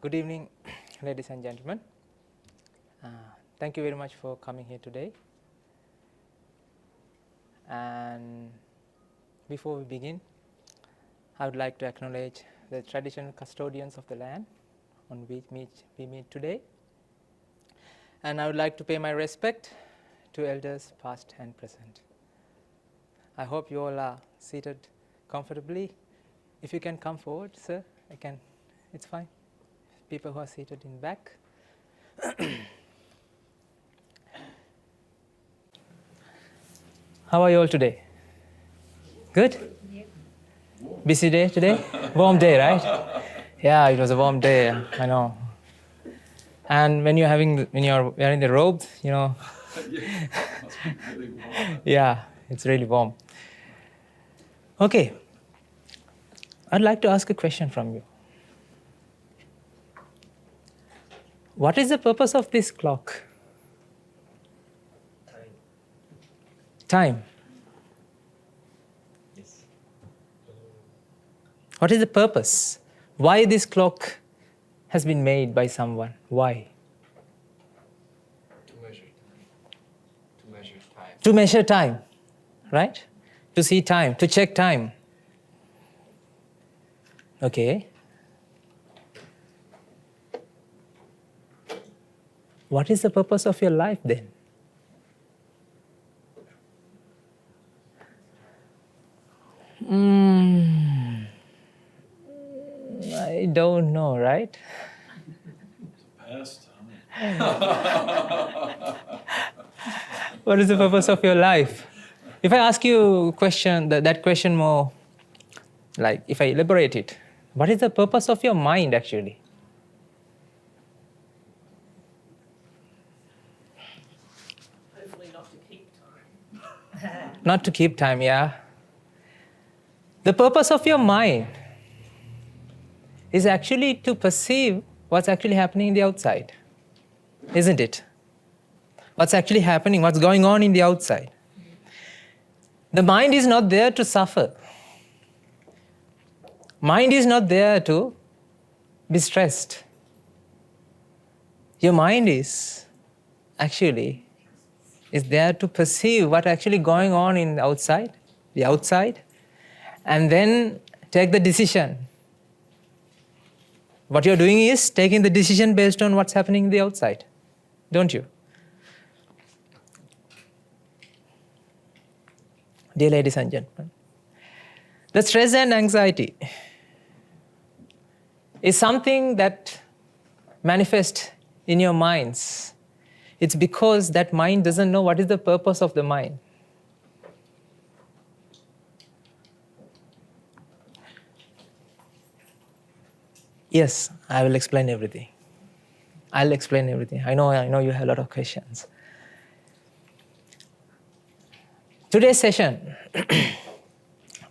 Good evening, ladies and gentlemen. Thank you very much for coming here today. And before we begin, I would like to acknowledge the traditional custodians of the land on which we meet today. And I would like to pay my respect to elders past and present. I hope you all are seated comfortably. If you can come forward, sir, it's fine. People who are seated in back. How are you all today? Good? Yep. Busy day today? Warm day, right? Yeah, it was a warm day, I know. And when you're wearing the robes, Yeah, must be really warm. Yeah, it's really warm. Okay, I'd like to ask a question from you. What is the purpose of this clock? Time. Yes. What is the purpose? Why this clock has been made by someone? Why? To measure time. To measure time, right? To see time, to check time. Okay. What is the purpose of your life then? I don't know, right? Past What is the purpose of your life? If I ask you a question, that question more, like if I elaborate it, what is the purpose of your mind actually? Hopefully not to keep time. Not to keep time, yeah. The purpose of your mind is actually to perceive what's actually happening in the outside, isn't it? What's actually happening, what's going on in the outside. The mind is not there to suffer. Mind is not there to be stressed. Your mind is there to perceive what's actually going on in the outside, and then take the decision. What you're doing is taking the decision based on what's happening in the outside, don't you? Dear ladies and gentlemen, the stress and anxiety is something that manifests in your minds. It's because that mind doesn't know what is the purpose of the mind. Yes, I will explain everything. I'll explain everything. I know you have a lot of questions. Today's session,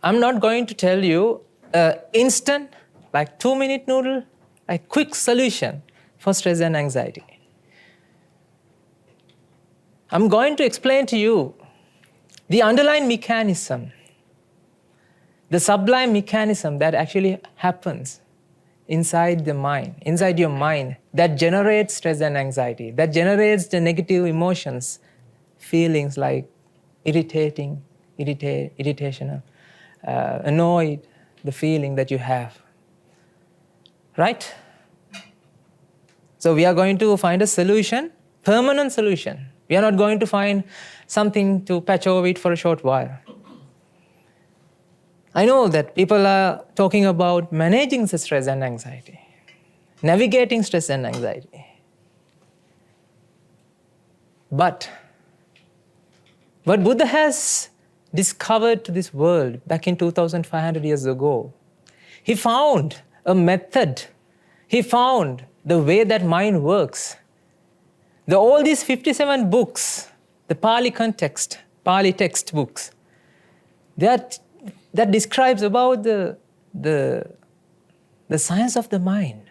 I'm not going to tell you an instant, like 2-minute noodle, like quick solution for stress and anxiety. I'm going to explain to you the underlying mechanism, the sublime mechanism that actually happens inside your mind, that generates stress and anxiety, that generates the negative emotions, feelings like irritation, annoyed, the feeling that you have. Right? So we are going to find a solution, permanent solution. We are not going to find something to patch over it for a short while. I know that people are talking about managing the stress and anxiety, navigating stress and anxiety. But what Buddha has discovered to this world back in 2,500 years ago, he found a method. He found the way that mind works. All these 57 books, the Pali textbooks, that describes about the science of the mind.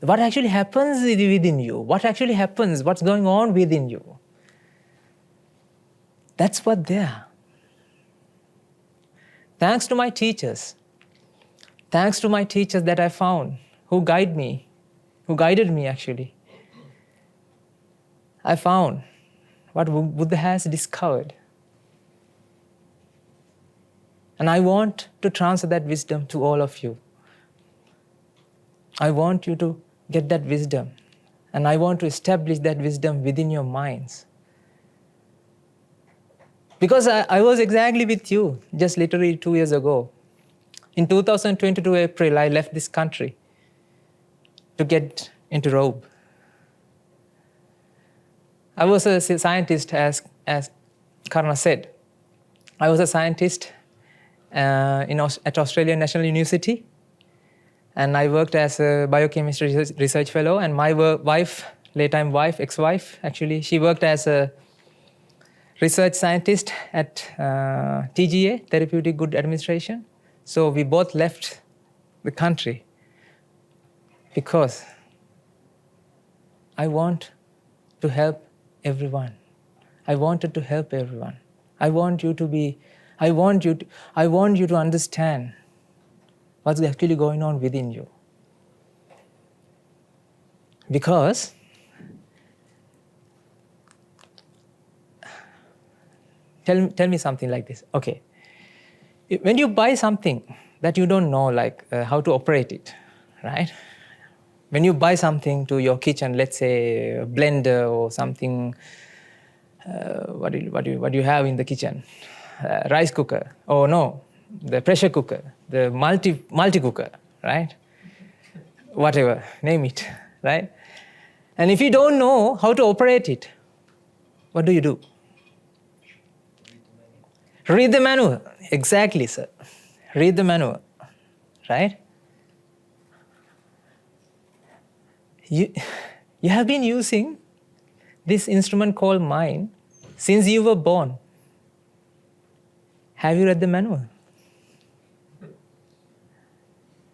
What actually happens within you? What actually happens? What's going on within you? That's what they are. Thanks to my teachers, Thanks to my teachers that I found, who guided me actually. I found what Buddha has discovered. And I want to transfer that wisdom to all of you. I want you to get that wisdom. And I want to establish that wisdom within your minds. Because I was exactly with you just literally 2 years ago. In 2022 April, I left this country to get into Rome. I was a scientist, as Karna said. I was a scientist at Australian National University, and I worked as a biochemistry research fellow, and my wife, late-time wife, ex-wife, actually, she worked as a research scientist at TGA, Therapeutic Good Administration. So we both left the country because I want to help everyone. I wanted to help everyone. I want you to understand what's actually going on within you. Because tell me something like this. Okay. When you buy something that you don't know, like how to operate it, right? When you buy something to your kitchen, let's say a blender or something, what do you have in the kitchen? Rice cooker, or no, the pressure cooker, the multi cooker, right? Whatever, name it, right? And if you don't know how to operate it, what do? Read the manual. Exactly, sir. Read the manual, right? You have been using this instrument called mind since you were born. Have you read the manual?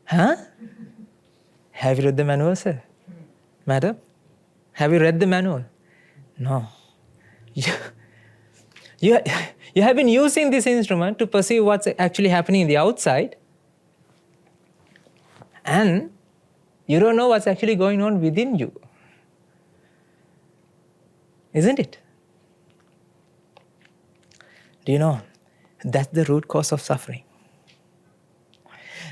Huh? Have you read the manual, sir? Madam? Have you read the manual? No. You have been using this instrument to perceive what's actually happening in the outside, and you don't know what's actually going on within you. Isn't it? Do you know? That's the root cause of suffering.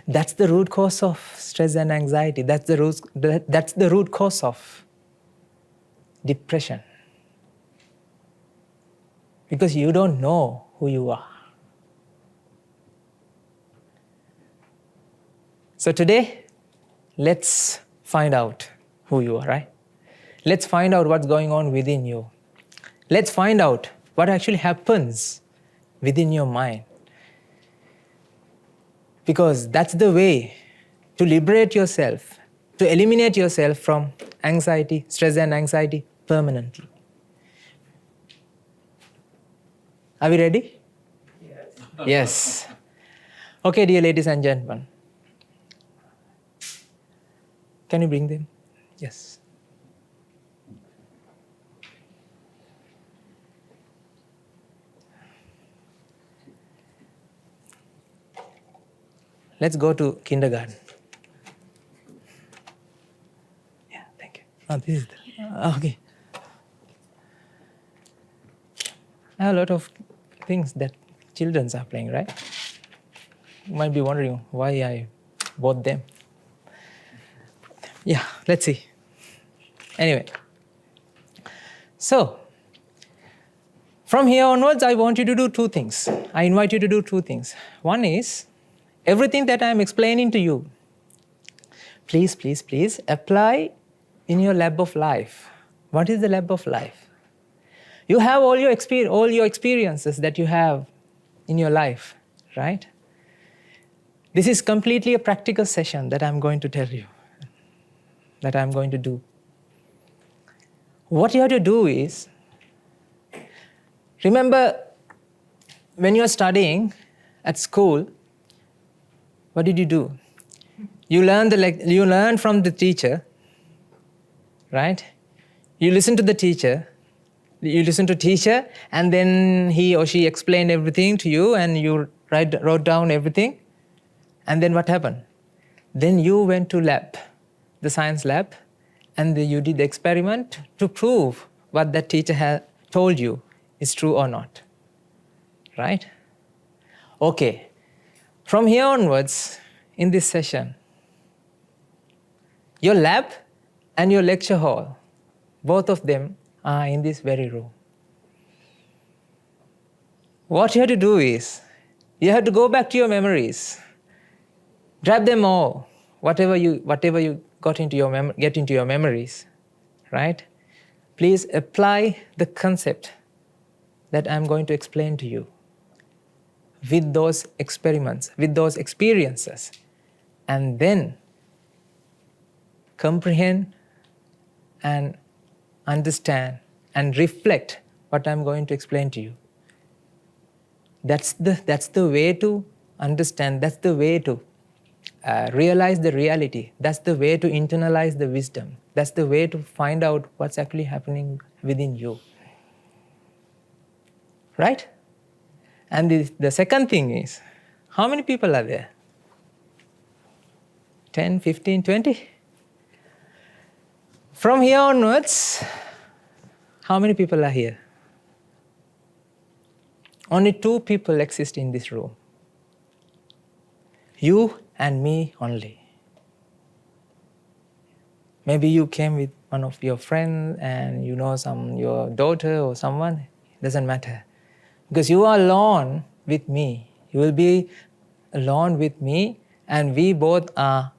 That's the root cause of stress and anxiety. That's the root cause of depression. Because you don't know who you are. So today, let's find out who you are, right? Let's find out what's going on within you. Let's find out what actually happens within your mind. Because that's the way to liberate yourself, to eliminate yourself from anxiety, stress and anxiety permanently. Are we ready? Yes. Yes. Okay, dear ladies and gentlemen. Can you bring them? Yes. Let's go to kindergarten. Yeah, thank you. Oh, this is okay. I have a lot of things that children are playing, right? You might be wondering why I bought them. Yeah, let's see. Anyway, so from here onwards, I want you to do two things. I invite you to do two things. One is, everything that I'm explaining to you, please, please, please apply in your lab of life. What is the lab of life? You have all your experiences that you have in your life, right? This is completely a practical session that I'm going to tell you, that I'm going to do. What you have to do is, remember when you're studying at school, what did you do? You learn from the teacher, right? You listen to the teacher. You listen to teacher, and then he or she explained everything to you, and you wrote down everything. And then what happened? Then you went to lab, the science lab, and you did the experiment to prove what that teacher had told you is true or not. Right? Okay. From here onwards, in this session, your lab and your lecture hall, both of them are in this very room. What you have to do is, you have to go back to your memories, grab them all, whatever you get into your memories, right? Please apply the concept that I'm going to explain to you with those experiments, with those experiences, and then comprehend and understand and reflect what I'm going to explain to you. That's the way to understand, that's the way to realize the reality, that's the way to internalize the wisdom, that's the way to find out what's actually happening within you. Right? And the second thing is, how many people are there? 10, 15, 20? From here onwards, how many people are here? Only 2 people exist in this room. You and me only. Maybe you came with one of your friends and you know your daughter or someone. Doesn't matter. Because you are alone with me. You will be alone with me, and we both are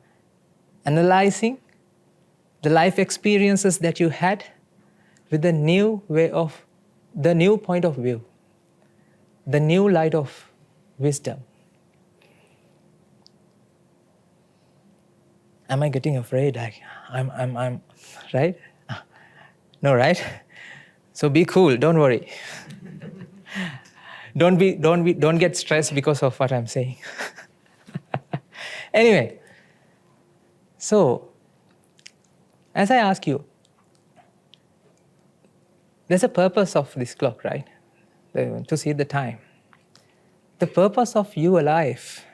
analyzing the life experiences that you had with the new point of view, the new light of wisdom. Am I getting afraid? I'm right? No, right? So be cool. Don't worry. Don't get stressed because of what I'm saying. Anyway, so as I ask you, there's a purpose of this clock, right? To see the time. The purpose of you alive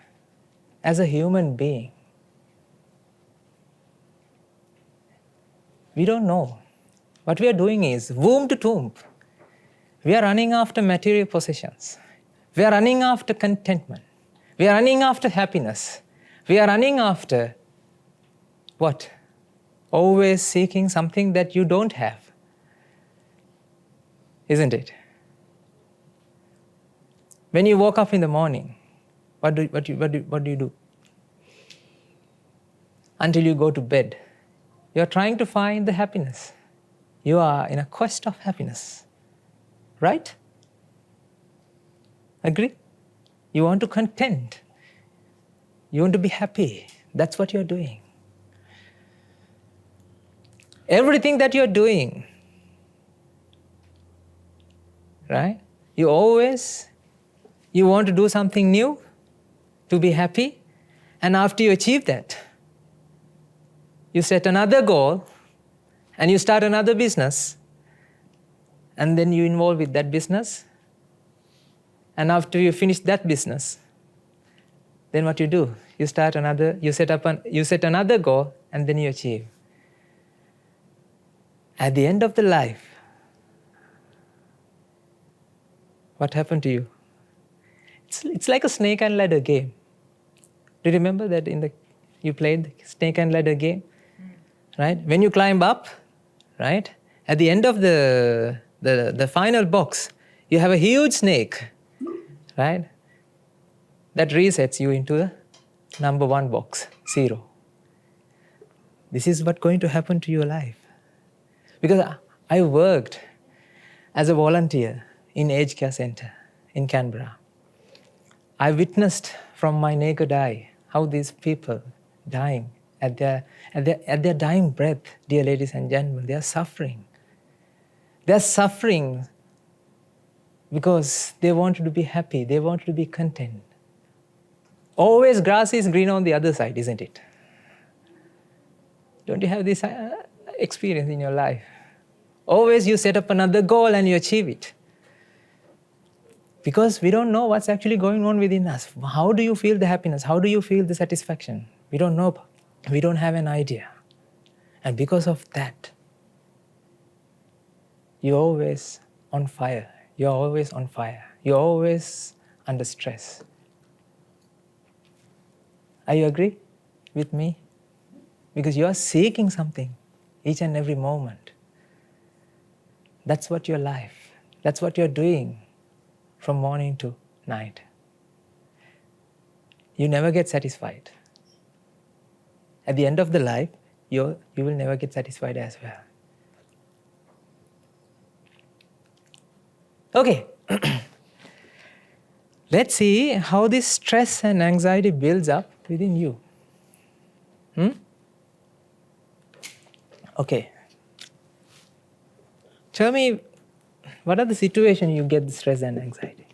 as a human being, we don't know. What we are doing is womb to tomb. We are running after material possessions. We are running after contentment. We are running after happiness. We are running after what? Always seeking something that you don't have. Isn't it? When you woke up in the morning, what do you do? Until you go to bed, you are trying to find the happiness. You are in a quest of happiness. Right? Agree? You want to content. You want to be happy. That's what you're doing. Everything that you're doing, right? You want to do something new to be happy, and after you achieve that, you set another goal and you start another business, and then you involve with that business, and after you finish that business, then what you do? You set another goal, and then you achieve. At the end of the life, what happened to you? It's like a snake and ladder game. Do you remember that you played the snake and ladder game? Right? When you climb up, right? At the end of the final box, you have a huge snake, right? That resets you into the number 1 box, 0. This is what's going to happen to your life. Because I worked as a volunteer in aged care center in Canberra. I witnessed from my naked eye how these people dying at their dying breath, dear ladies and gentlemen, they are suffering. They are suffering because they wanted to be happy, they wanted to be content. Always grass is green on the other side, isn't it? Don't you have this experience in your life? Always you set up another goal and you achieve it. Because we don't know what's actually going on within us. How do you feel the happiness? How do you feel the satisfaction? We don't know We don't have an idea. And because of that, you're always on fire. You're always on fire. You're always under stress. Are you agree with me? Because you are seeking something each and every moment. That's what your life, that's what you're doing from morning to night. You never get satisfied. At the end of the life, you will never get satisfied as well. Okay, let's see how this stress and anxiety builds up within you. Okay. Tell me, what are the situations you get the stress and anxiety?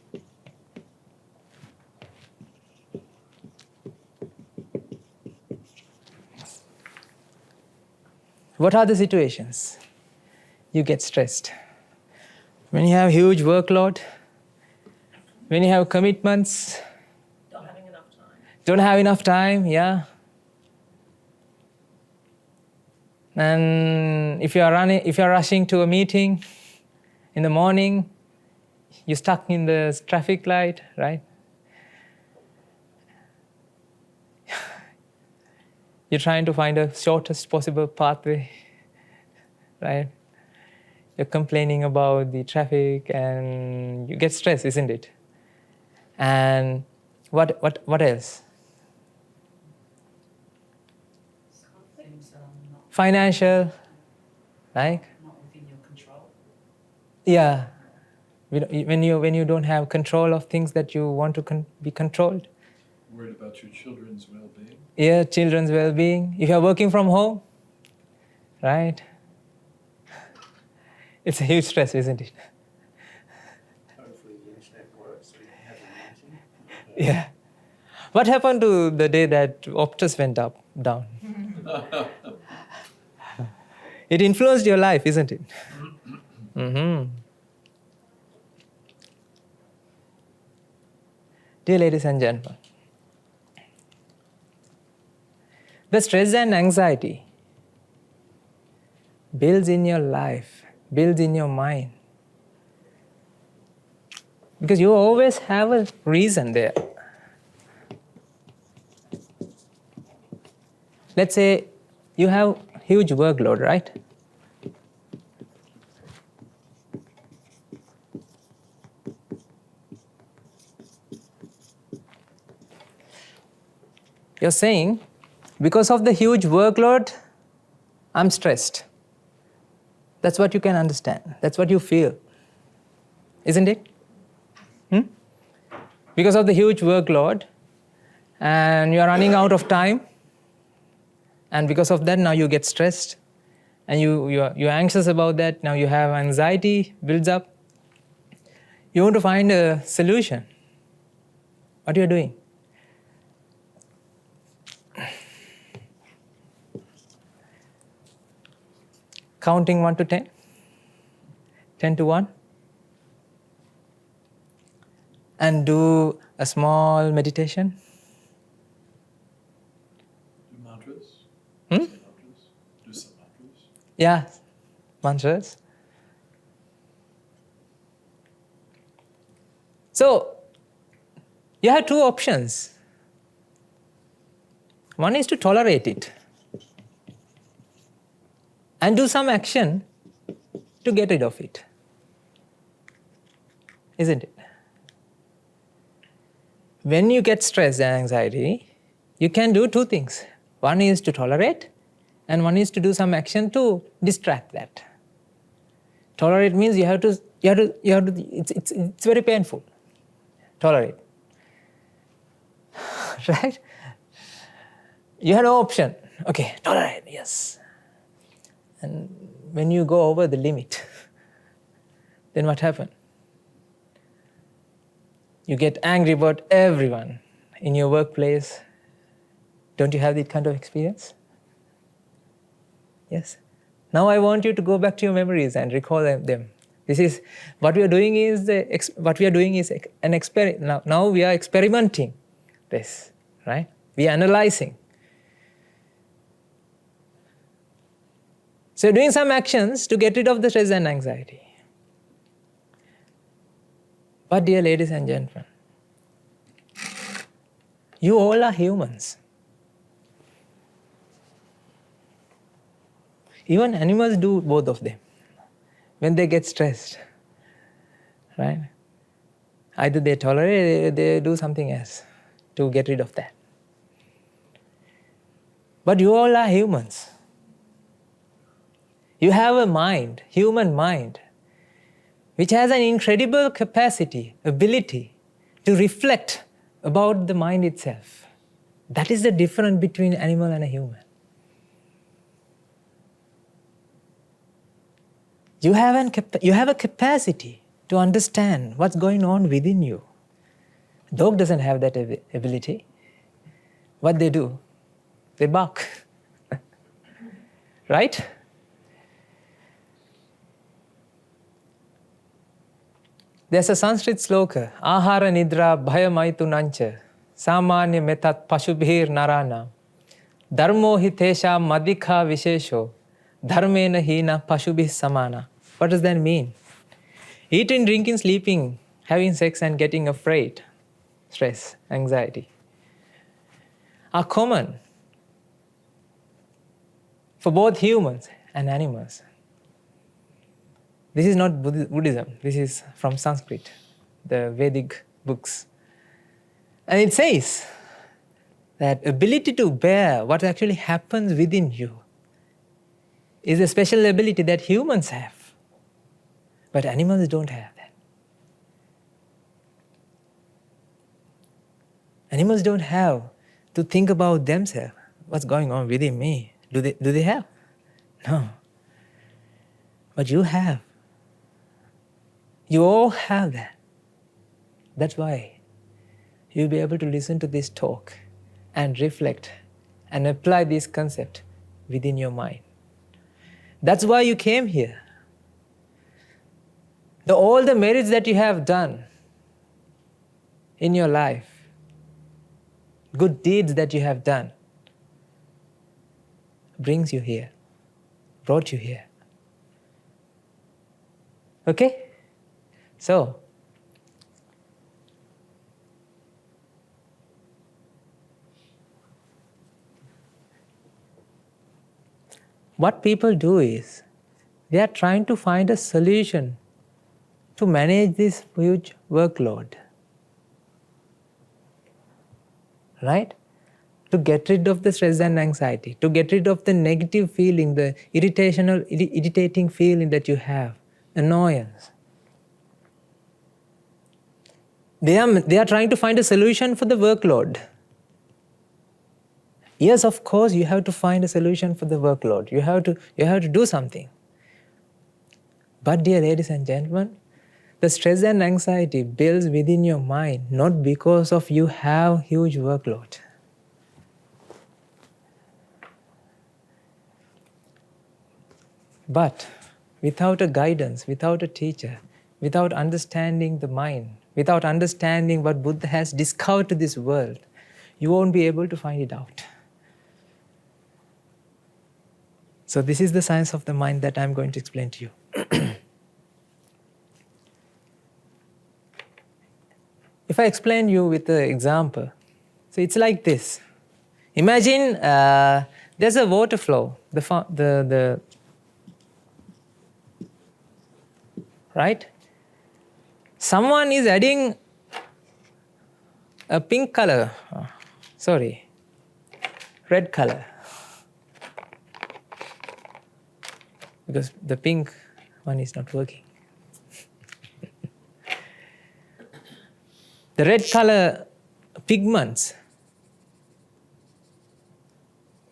What are the situations you get stressed? When you have huge workload, when you have commitments, Not having enough time. don't have enough time, yeah. And if you're rushing to a meeting in the morning, you're stuck in the traffic light, right? You're trying to find the shortest possible pathway, right? You're complaining about the traffic and you get stressed, isn't it? And what else? Things not, Financial, right? not within your control. Yeah. When you don't have control of things that you want to be controlled. Worried about your children's well-being. Yeah, children's well-being. If you're working from home, right? It's a huge stress, isn't it? Hopefully the internet works so we can have a meeting. Yeah. What happened to the day that Optus went down? It influenced your life, isn't it? Mm-hmm. Dear ladies and gentlemen, the stress and anxiety builds in your life, builds in your mind. Because you always have a reason there. Let's say you have huge workload, right? You're saying, because of the huge workload, I'm stressed. That's what you can understand. That's what you feel. Isn't it? Because of the huge workload, and you're running out of time, and because of that, now you get stressed, and you're anxious about that. Now you have anxiety builds up. You want to find a solution. What are you doing? Counting 1 to 10, 10 to 1, and do a small meditation. Do mantras. Hmm? Say mantras. Do some mantras. Yeah, mantras. So, you have two options. One is to tolerate it and do some action to get rid of it. Isn't it? When you get stress and anxiety, you can do two things. One is to tolerate, and one is to do some action to distract that. Tolerate means you have to. It's very painful. Tolerate, right? You have no option. Okay, tolerate, yes. And when you go over the limit, then what happens? You get angry about everyone in your workplace. Don't you have that kind of experience? Yes. Now I want you to go back to your memories and recall them. This is what we are doing is an experiment. Now we are experimenting this, right? We are analyzing. So you're doing some actions to get rid of the stress and anxiety. But dear ladies and gentlemen, you all are humans. Even animals do both of them when they get stressed, right? Either they tolerate it, they do something else to get rid of that. But you all are humans. You have a mind, human mind, which has an incredible capacity, ability to reflect about the mind itself. That is the difference between animal and a human. You have a capacity to understand what's going on within you. Dog doesn't have that ability. What they do? They bark. Right? There's a Sanskrit sloka, Ahara Nidra Bhayamaitu Nancha, Samanya Metat Pashubhir Narana, Dharmo Hitesha Madhika Vishesho, Dharmena Hina Pashubhis Samana. What does that mean? Eating, drinking, sleeping, having sex and getting afraid, stress, anxiety, are common for both humans and animals. This is not Buddhism, this is from Sanskrit, the Vedic books. And it says that ability to bear what actually happens within you is a special ability that humans have, but animals don't have that. Animals don't have to think about themselves, what's going on within me. Do they have? No. But you have. You all have that. That's why you'll be able to listen to this talk and reflect and apply this concept within your mind. That's why you came here. All the merits that you have done in your life, good deeds that you have done, brings you here, brought you here. Okay? So, what people do is, they are trying to find a solution to manage this huge workload. Right? To get rid of the stress and anxiety, to get rid of the negative feeling, the irritating feeling that you have, annoyance. They are trying to find a solution for the workload. Yes, of course, you have to find a solution for the workload. You have to do something. But dear ladies and gentlemen, the stress and anxiety builds within your mind not because of you have huge workload. But without a guidance, without a teacher, without understanding the mind, without understanding what Buddha has discovered to this world, you won't be able to find it out. So this is the science of the mind that I'm going to explain to you. If I explain you with an example, so it's like this. Imagine there's a water flow, right? Someone is adding a pink color, red color. Because the pink one is not working. The red color pigments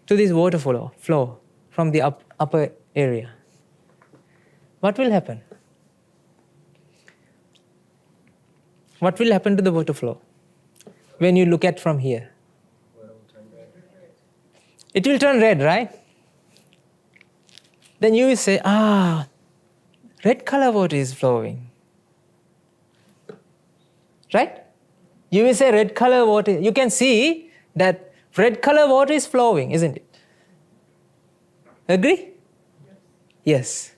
to this water flow from the upper area. What will happen? What will happen to the water flow when you look at from here? It will turn red, right? Then you will say, red color water is flowing. Right? You will say red color water. You can see that red color water is flowing, isn't it? Agree? Yes.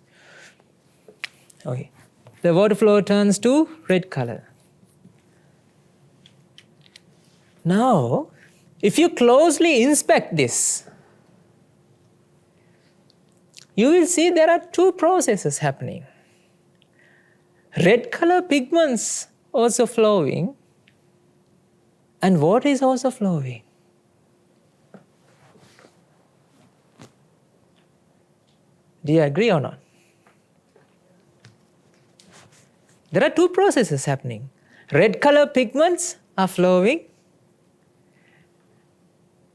Okay. The water flow turns to red color. Now, if you closely inspect this, you will see there are two processes happening. Red color pigments also flowing, and water is also flowing. Do you agree or not? There are two processes happening. Red color pigments are flowing,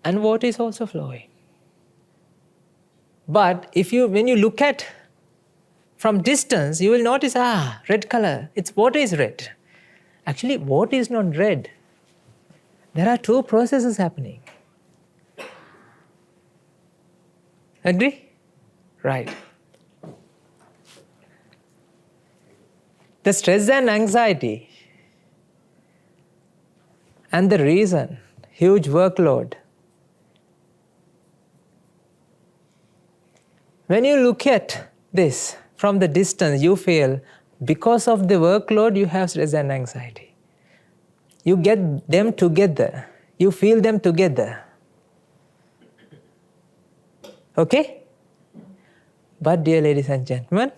and water is also flowing. But when you look at from distance, you will notice, red color, water is red. Actually, water is not red. There are two processes happening. Agree? Right. The stress and anxiety and the reason, huge workload. When you look at this from the distance, you feel because of the workload you have stress and anxiety. You get them together. You feel them together. Okay? But dear ladies and gentlemen,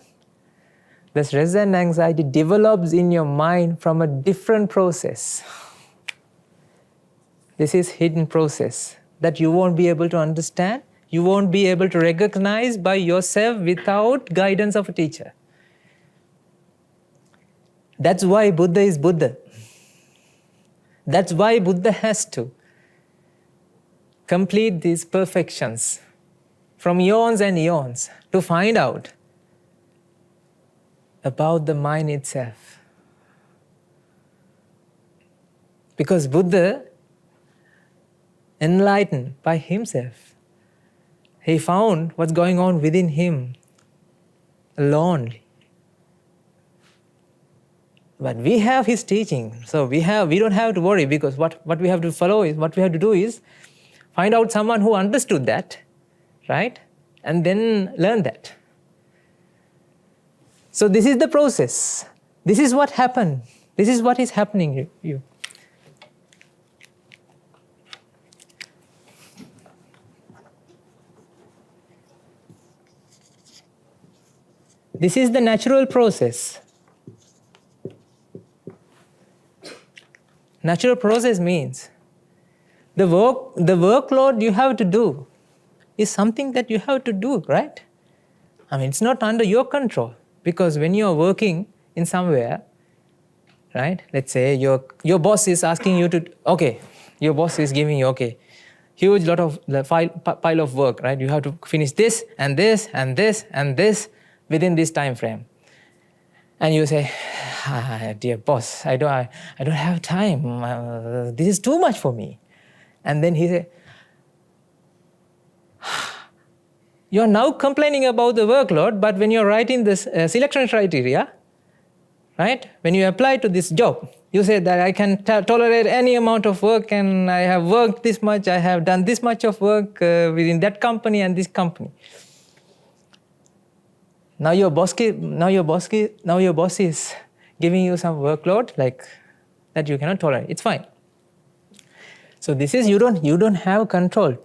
the stress and anxiety develops in your mind from a different process. This is hidden process that you won't be able to understand, you won't be able to recognize by yourself without guidance of a teacher. That's why Buddha is Buddha. That's why Buddha has to complete these perfections from eons and eons to find out about the mind itself. Because Buddha enlightened by himself. He found what's going on within him alone. But we have his teaching, so we don't have to worry, because what we have to follow is, what we have to do is find out someone who understood that, right? And then learn that. So this is the process. This is what happened. This is what is happening to you. This is the natural process. Natural process means the workload you have to do is something that you have to do, right? I mean, it's not under your control, because when you are working in somewhere, right? Let's say your boss is asking you to, your boss is giving you, huge lot of pile of work, right? You have to finish this and this and this and this within this time frame. And you say, dear boss, I don't have time. This is too much for me. And then he say, you're now complaining about the workload, but when you're writing this selection criteria, right? When you apply to this job, you say that I can tolerate any amount of work, and I have worked this much, I have done this much of work within that company and this company. Now your boss is giving you some workload like that you cannot tolerate. It's fine. So this is, you don't have control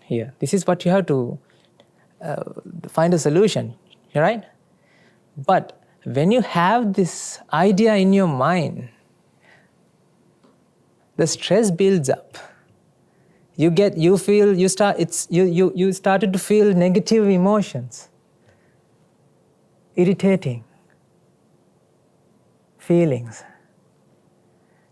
here. This is what you have to find a solution, right? But when you have this idea in your mind, the stress builds up. You started to feel negative emotions, irritating feelings.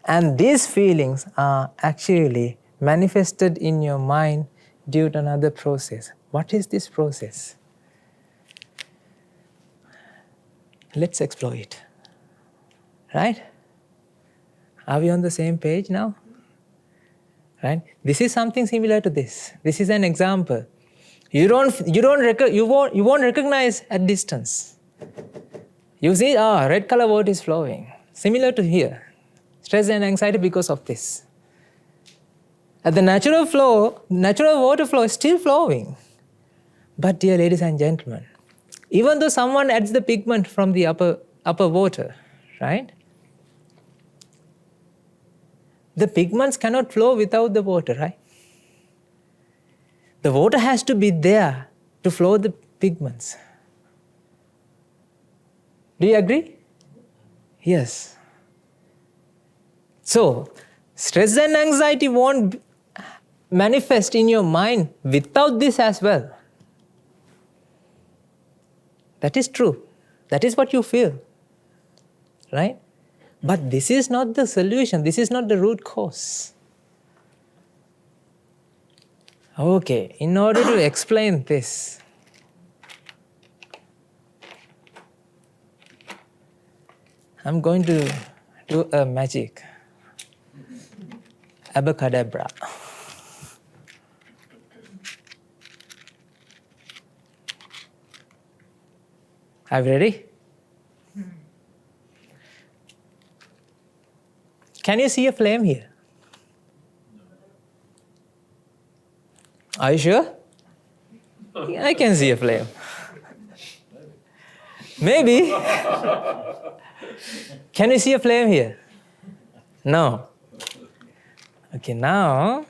And these feelings are actually manifested in your mind due to another process. What is this process? Let's explore it. Right? Are we on the same page now? Right? This is something similar to this. This is an example. You won't recognize at distance. You see, red color water is flowing. Similar to here. Stress and anxiety because of this. At the natural water flow is still flowing. But dear ladies and gentlemen, Even though someone adds the pigment from the upper water, right? The pigments cannot flow without the water, right? The water has to be there to flow the pigments. Do you agree? Yes. So, stress and anxiety won't manifest in your mind without this as well. That is true. That is what you feel, right? But this is not the solution. This is not the root cause. Okay, in order to explain this, I'm going to do a magic. Abracadabra. Are you ready? Can you see a flame here? Are you sure? Yeah, I can see a flame. Maybe. Can you see a flame here? No. Okay, now,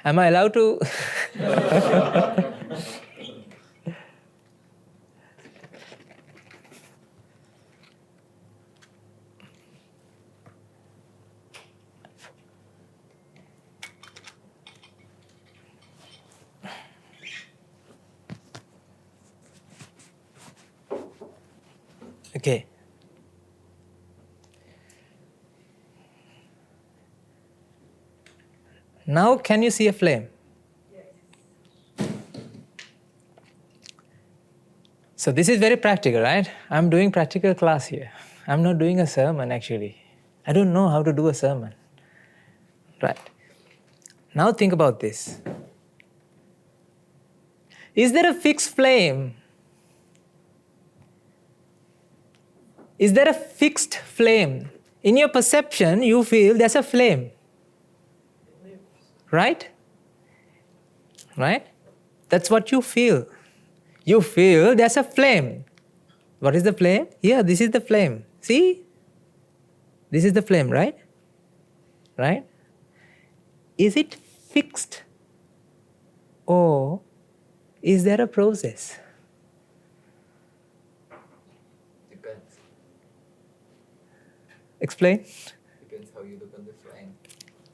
am I allowed to? Okay. Now can you see a flame? Yes. So this is very practical, right? I'm doing practical class here. I'm not doing a sermon actually. I don't know how to do a sermon. Right. Now think about this. Is there a fixed flame? Is there a fixed flame? In your perception, you feel there's a flame. Right? Right? That's what you feel. You feel there's a flame. What is the flame? Here, this is the flame. See? This is the flame, right? Right? Is it fixed? Or is there a process? Depends. Explain. Depends how you look on the flame.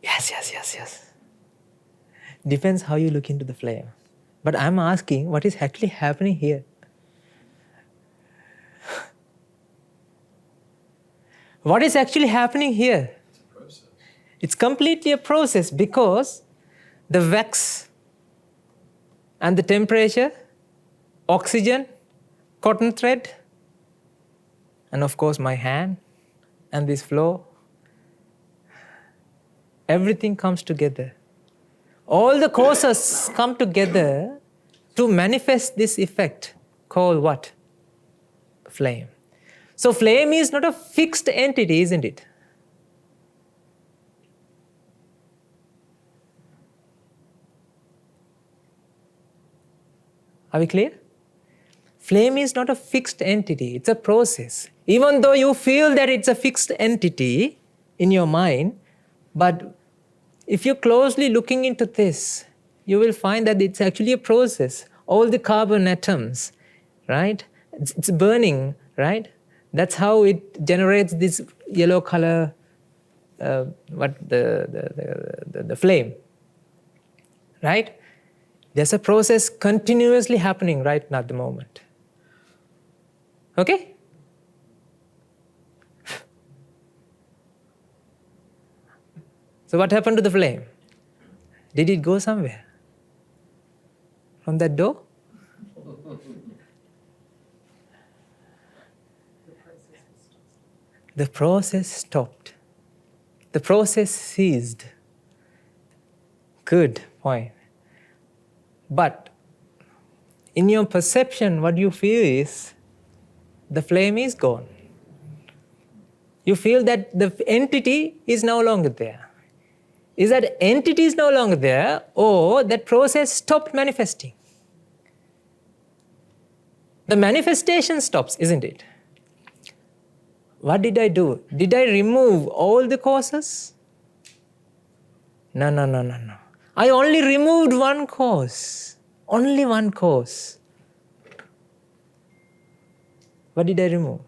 Yes. Depends how you look into the flame. But I'm asking what is actually happening here. What is actually happening here? It's a process. It's completely a process because the wax and the temperature, oxygen, cotton thread, and of course my hand and this flow, everything comes together. All the causes come together to manifest this effect called what? Flame. So flame is not a fixed entity, isn't it? Are we clear? Flame is not a fixed entity, it's a process. Even though you feel that it's a fixed entity in your mind, but if you're closely looking into this, you will find that it's actually a process. All the carbon atoms, right? It's burning, right? That's how it generates this yellow color, the flame, right? There's a process continuously happening right now at the moment. Okay? So what happened to the flame? Did it go somewhere? From that door? The process stopped. The process ceased. Good point. But in your perception, what you feel is the flame is gone. You feel that the entity is no longer there. Is that entity is no longer there, or that process stopped manifesting? the manifestation stops, isn't it? What did I do? Did I remove all the causes? No. I only removed one cause. Only one cause. What did I remove?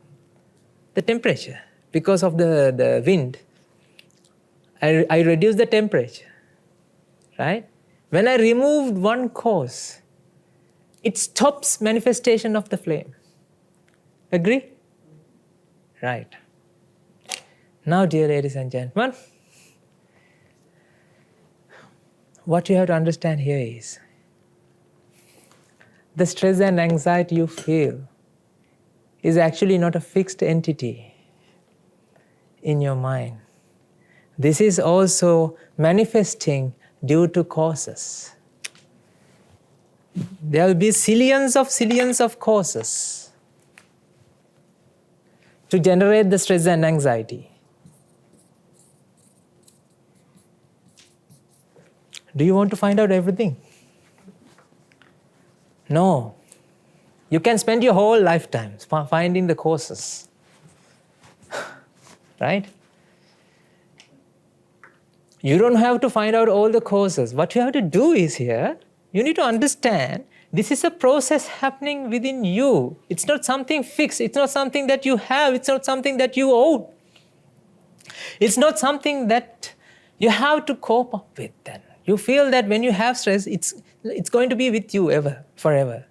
The temperature. Because of the wind, I reduced the temperature. Right? When I removed one cause, it stops manifestation of the flame. Agree? Right. Now, dear ladies and gentlemen, what you have to understand here is the stress and anxiety you feel is actually not a fixed entity in your mind. This is also manifesting due to causes. There will be zillions of causes to generate the stress and anxiety. Do you want to find out everything? No. You can spend your whole lifetime finding the causes. Right? You don't have to find out all the causes. What you have to do is here, you need to understand this is a process happening within you. It's not something fixed. It's not something that you have. It's not something that you own. It's not something that you have to cope up with then. You feel that when you have stress, it's going to be with you forever,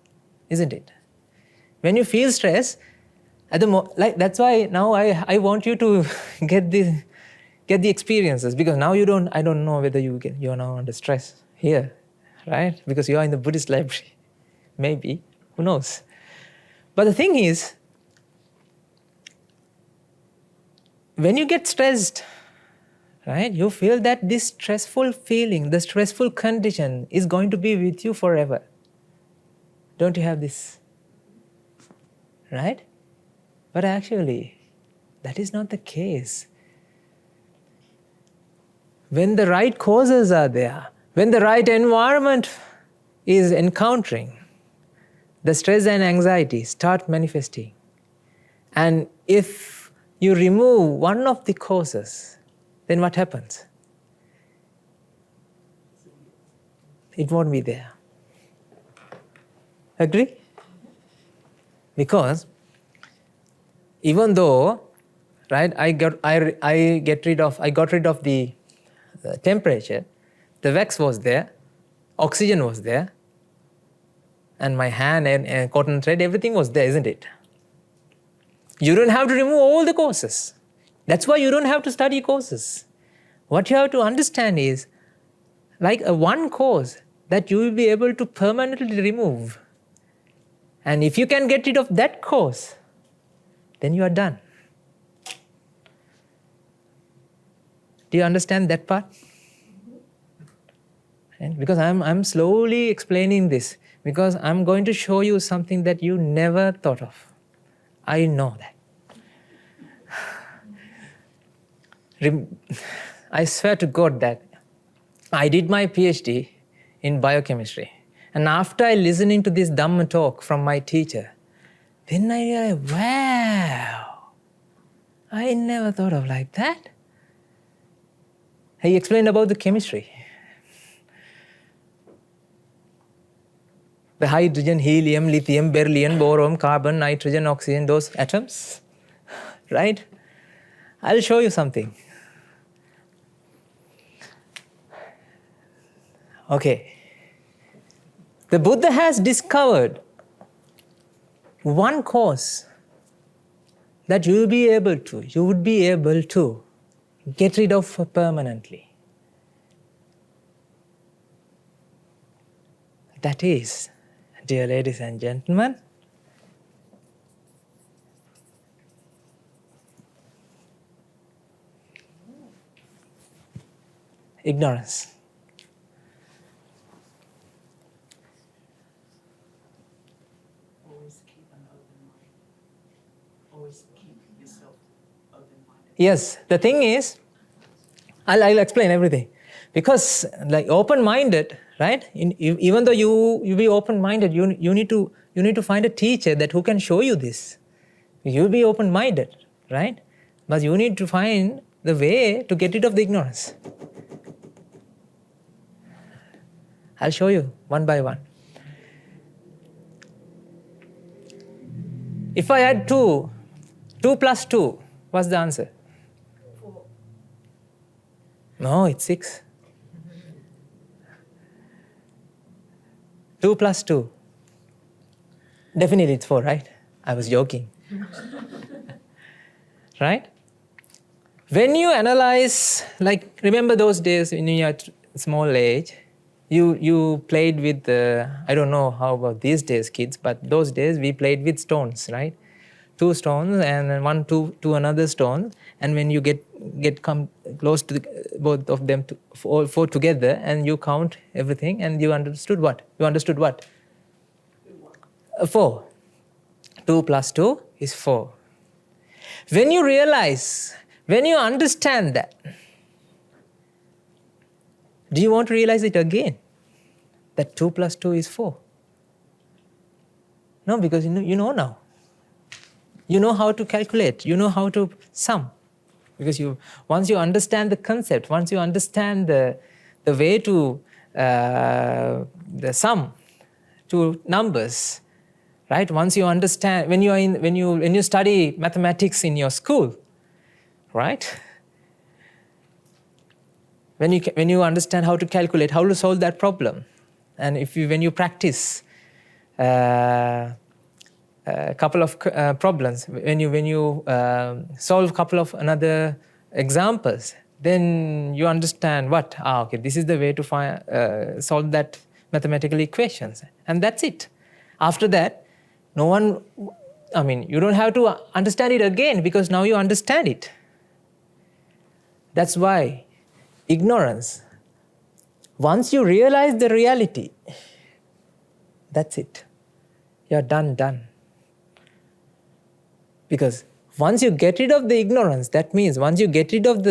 isn't it? When you feel stress, that's why now I want you to get the experiences, because now I don't know whether you're now under stress here, right? Because you are in the Buddhist library, maybe, who knows? But the thing is, when you get stressed, right, you feel that this stressful feeling, the stressful condition is going to be with you forever. Don't you have this? Right? But actually, that is not the case. When the right causes are there, when the right environment is encountering, the stress and anxiety start manifesting. And if you remove one of the causes, then what happens? It won't be there. Agree? Because even though, right, I got rid of the temperature, the wax was there, oxygen was there, and my hand and cotton thread, everything was there, isn't it? You don't have to remove all the causes. That's why you don't have to study causes. What you have to understand is, like a one cause that you will be able to permanently remove. And if you can get rid of that cause, then you are done. Do you understand that part? And because I'm slowly explaining this, because I'm going to show you something that you never thought of. I know that. I swear to God that I did my PhD in biochemistry. And after I listening to this Dhamma talk from my teacher, then I realized, wow, I never thought of like that. He explained about the chemistry. The hydrogen, helium, lithium, beryllium, boron, carbon, nitrogen, oxygen, those atoms, right? I'll show you something. Okay. The Buddha has discovered one cause that you would be able to get rid of permanently. That is, dear ladies and gentlemen, ignorance. Always keep an open mind. Always keep yourself open-minded. Yes, the thing is, I'll explain everything. Because like open-minded, right? Even though you be open-minded, you need to find a teacher that who can show you this. You'll be open-minded, right? But you need to find the way to get rid of the ignorance. I'll show you one by one. If I add 2 plus 2, what's the answer? 4. No, it's 6. 2 plus 2. Definitely it's 4, right? I was joking. Right? When you analyze, like, remember those days when you were at small age, you played with, I don't know how about these days kids, but those days we played with stones, right? 2 stones and then one to another stone, and when you come close to both of them, all 4 together, and you count everything, and you understood what? 4. 2 plus 2 is 4. When you realize, when you understand that, do you want to realize it again? That 2 plus 2 is 4. No, because you know now. You know how to calculate. You know how to sum. Because once you understand the concept, once you understand the way to the sum to numbers, right? Once you understand, when you study mathematics in your school, right? When you understand how to calculate, how to solve that problem, and when you practice a couple of problems, when you solve a couple of another examples, then you understand what? Okay, this is the way to solve that mathematical equations, and that's it. After that, you don't have to understand it again because now you understand it. That's why ignorance, once you realize the reality, that's it. You're done. Because once you get rid of the ignorance, that means once you get rid of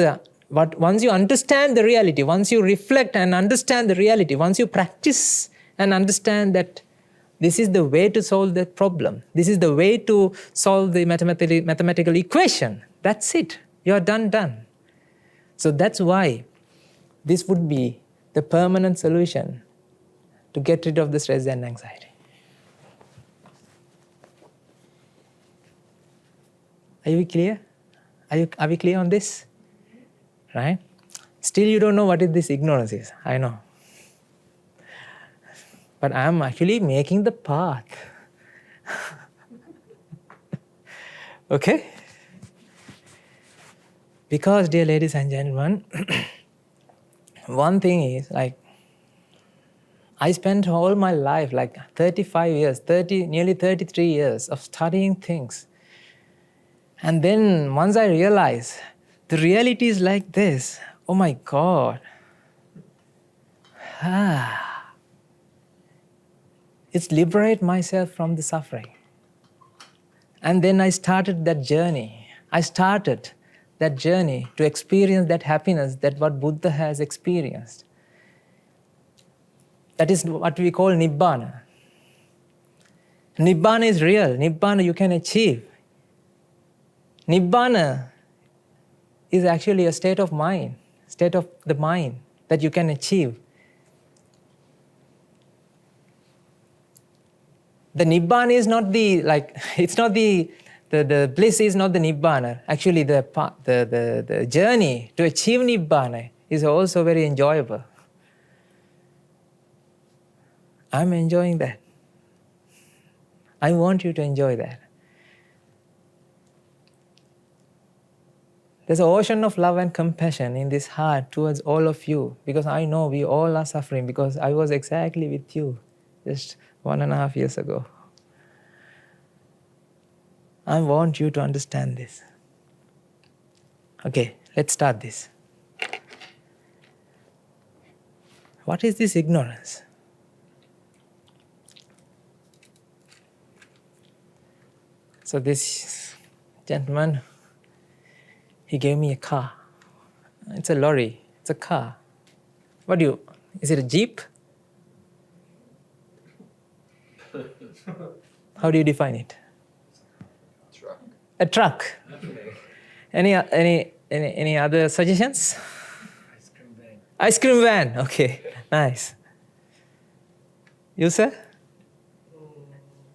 once you understand the reality, once you reflect and understand the reality, once you practice and understand that this is the way to solve that problem, this is the way to solve the mathematical equation, that's it. You're done. So that's why this would be the permanent solution to get rid of the stress and anxiety. Are we clear? Are we clear on this? Right? Still you don't know what this ignorance is. I know. But I am actually making the path. Okay? Because, dear ladies and gentlemen, one thing is, like, I spent all my life, like 35 years, nearly 33 years of studying things. And then once I realized the reality is like this, oh my God. It's liberate myself from the suffering. And then I started that journey. To experience that happiness that what Buddha has experienced. That is what we call Nibbana. Nibbana is real. Nibbana you can achieve. Nibbana is actually a state of the mind that you can achieve. The Nibbana is not it's not the bliss is not the Nibbana. Actually, the journey to achieve Nibbana is also very enjoyable. I'm enjoying that. I want you to enjoy that. There's an ocean of love and compassion in this heart towards all of you, because I know we all are suffering, because I was exactly with you just 1.5 years ago. I want you to understand this. Okay, let's start this. What is this ignorance? So this gentleman, he gave me a car. It's a lorry. It's a car. Is it a Jeep? How do you define it? Truck. A truck. Okay. Any other suggestions? Ice cream van. Ice cream van. Okay, nice. You, sir?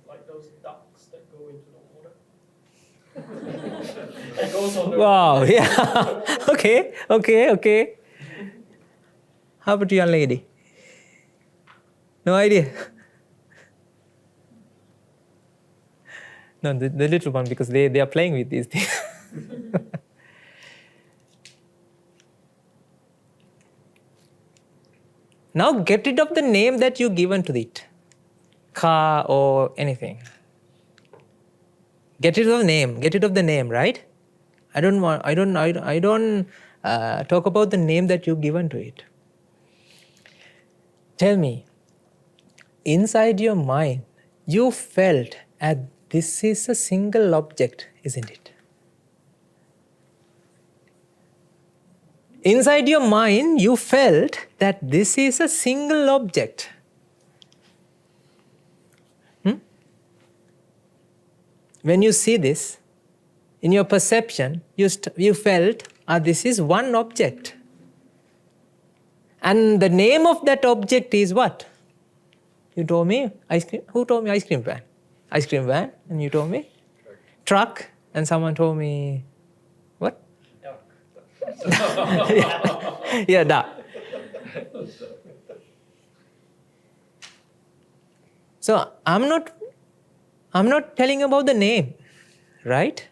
Like those ducks that go into the water. It goes on the Wow, yeah. Okay. How about you, young lady? No idea? No, the little one, because they are playing with these things. Now get rid of the name that you given to it. Car or anything. Get rid of the name, right? I don't talk about the name that you given to it. Tell me, inside your mind, you felt that this is a single object, isn't it? Inside your mind, you felt that this is a single object. When you see this, in your perception, you felt, this is one object. And the name of that object is what? You told me ice cream. Who told me ice cream van? Ice cream van. And you told me? Truck. And someone told me, what? duck. Yeah, duck. So I'm not telling about the name, right?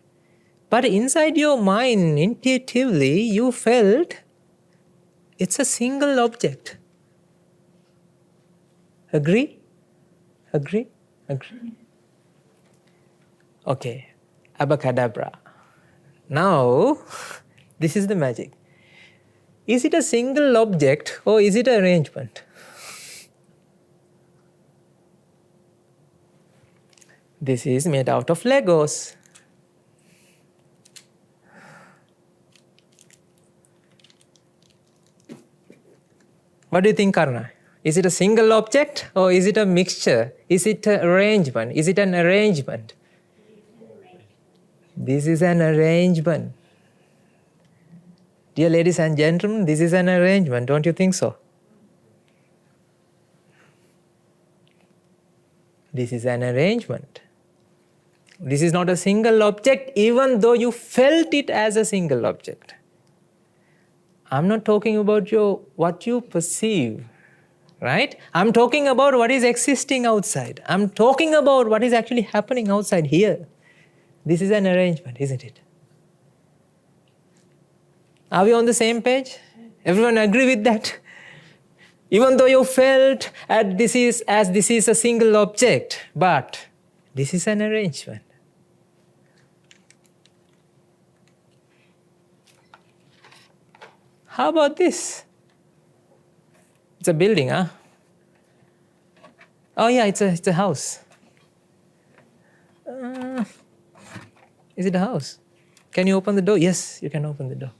But inside your mind, intuitively, you felt it's a single object. Agree? Okay, abacadabra. Now, this is the magic. Is it a single object or is it an arrangement? This is made out of Legos. What do you think, Karna? Is it a single object or is it a mixture? Is it an arrangement? Is it an arrangement? This is an arrangement. Dear ladies and gentlemen, this is an arrangement, don't you think so? This is an arrangement. This is not a single object, even though you felt it as a single object. I'm not talking about what you perceive, right? I'm talking about what is existing outside. I'm talking about what is actually happening outside here. This is an arrangement, isn't it? Are we on the same page? Everyone agree with that? Even though you felt this is a single object, but this is an arrangement. How about this? It's a building, huh? Oh yeah, it's a house. Is it a house? Can you open the door? Yes, you can open the door.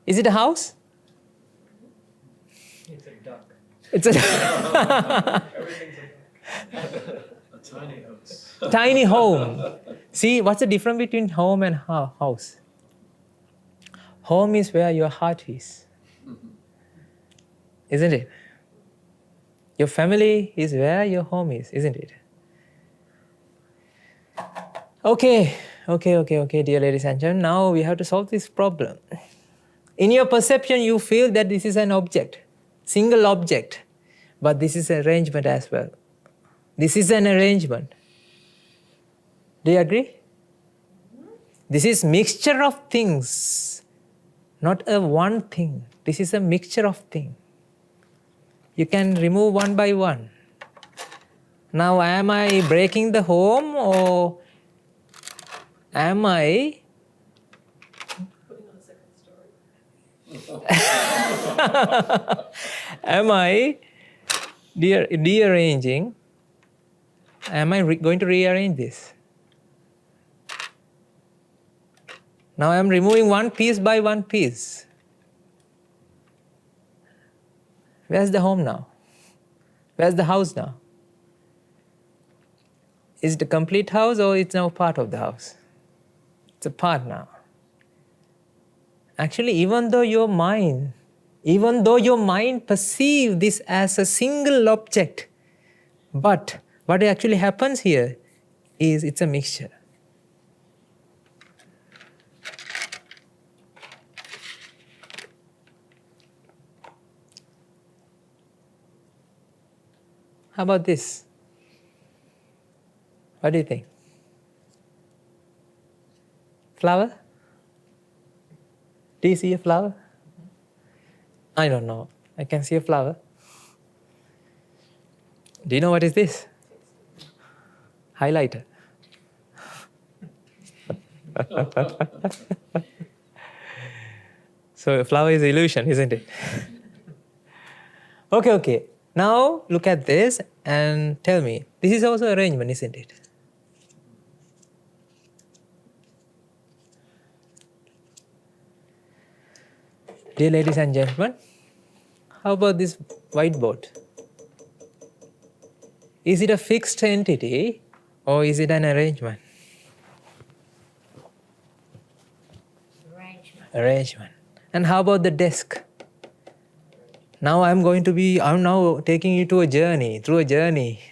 Is it a house? It's a duck. It's a Everything's a duck. A tiny house. tiny home. See, what's the difference between home and house? Home is where your heart is. Isn't it? Your family is where your home is, isn't it? Okay, dear ladies and gentlemen, now we have to solve this problem. In your perception, you feel that this is an object, single object, but this is an arrangement as well. This is an arrangement. Do you agree? This is mixture of things, not a one thing. This is a mixture of things. You can remove one by one. Now, am I breaking the home or am I Putting on a second story. am I rearranging? Am I going to rearrange this? Now I am removing one piece by one piece. Where's the home now? Where's the house now? Is it a complete house or it's now part of the house? It's a part now. Actually, even though your mind perceives this as a single object, but what actually happens here is it's a mixture. How about this? What do you think? Flower? Do you see a flower? I don't know. I can see a flower. Do you know what is this? Highlighter. So a flower is illusion, isn't it? Okay. Now look at this and tell me, this is also arrangement, isn't it? Dear ladies and gentlemen, how about this whiteboard? Is it a fixed entity or is it an arrangement? Arrangement. And how about the desk? Now I'm now taking you through a journey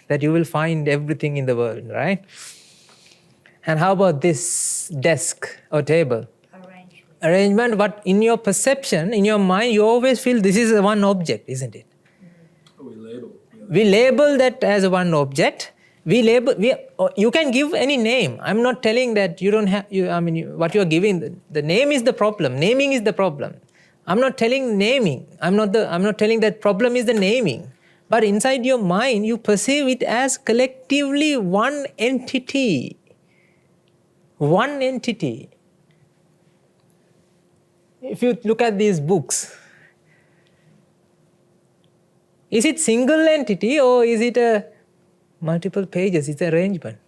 that you will find everything in the world, right? And how about this desk or table? Arrangement, but in your perception, in your mind, you always feel this is one object, isn't it? We label that as one object. You can give any name. I'm not telling that you don't have, what you are giving, the name is the problem. Naming is the problem. I'm not telling naming. I'm not telling that problem is the naming. But inside your mind, you perceive it as collectively one entity. One entity. If you look at these books, is it single entity or is it a multiple pages? It's arrangement.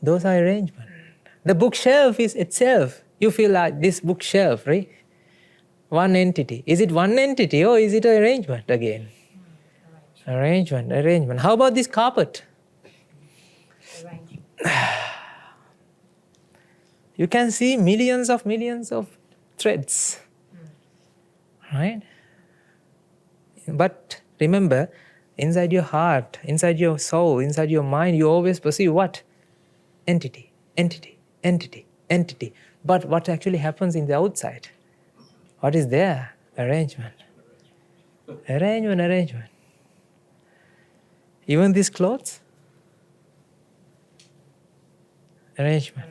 Those are arrangement. The bookshelf is itself. You feel like this bookshelf, right? One entity. Is it one entity or is it an arrangement again? Arrangement. How about this carpet? You can see millions of threads, right? But remember, inside your heart, inside your soul, inside your mind, you always perceive what? Entity. But what actually happens in the outside? What is there? Arrangement. Even these clothes? Arrangement.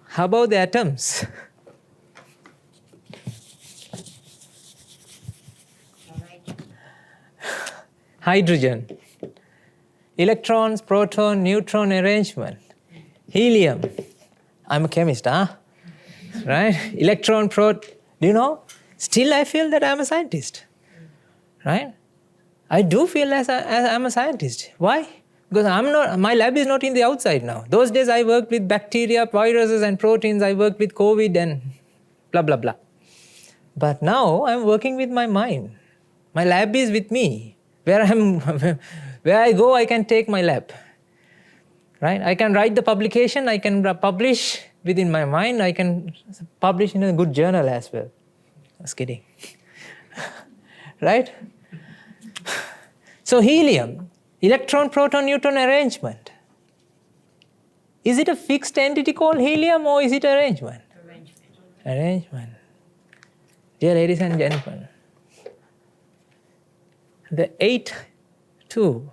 How about the atoms? Hydrogen. Electrons, proton, neutron arrangement. Helium. I'm a chemist, right? Electron, proton. Do you know? Still I feel that I'm a scientist, right? I do feel as I'm a scientist. Why? Because my lab is not in the outside now. Those days I worked with bacteria, viruses and proteins. I worked with COVID and blah, blah, blah. But now I'm working with my mind. My lab is with me. Where I go, I can take my lab. Right? I can write the publication. I can publish within my mind. I can publish in a good journal as well. Just kidding. Right? So helium, electron, proton, neutron arrangement. Is it a fixed entity called helium or is it arrangement? Arrangement. Dear ladies and gentlemen, the 8-2,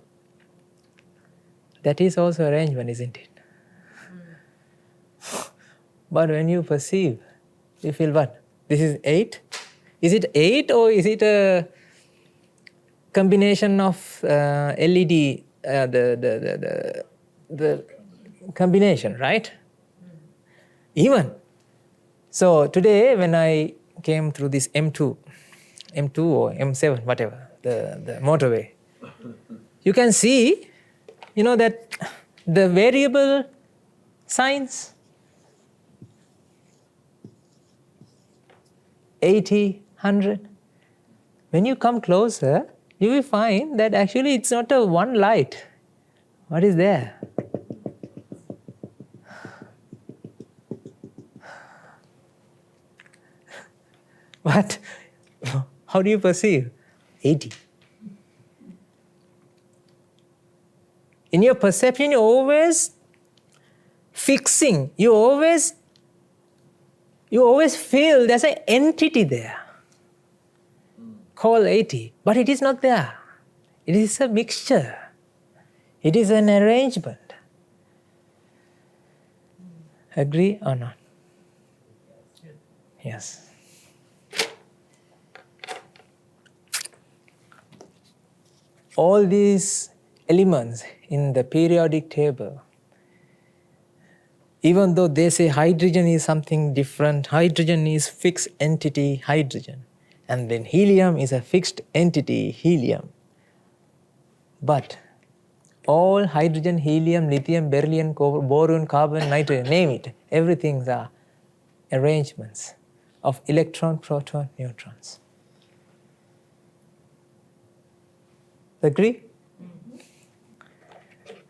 that is also arrangement, isn't it? But when you perceive, you feel what? This is 8? Is it 8 or is it a combination of LED, the combination, right? Even. So today when I came through this M2 or M7, whatever, the motorway, you can see, that the variable signs, 80, 100, when you come closer, you will find that actually it's not a one light. What is there? What? How do you perceive? 80. In your perception, you're always fixing. You always feel there's an entity there called 80, but it is not there. It is a mixture. It is an arrangement. Agree or not? Yes. All these elements in the periodic table, even though they say hydrogen is something different, hydrogen is fixed entity hydrogen, and then helium is a fixed entity helium. But all hydrogen, helium, lithium, beryllium, boron, carbon, nitrogen, name it, everything are arrangements of electron, proton, neutrons. Agree?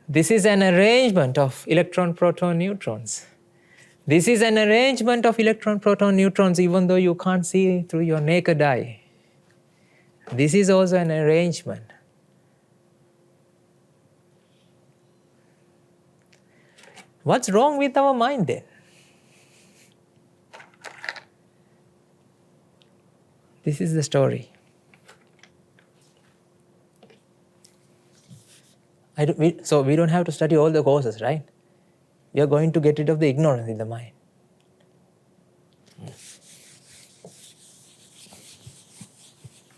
This is an arrangement of electron, proton, neutrons. This is an arrangement of electron, proton, neutrons, even though you can't see through your naked eye. This is also an arrangement. What's wrong with our mind then? This is the story. So we don't have to study all the courses, right? We are going to get rid of the ignorance in the mind.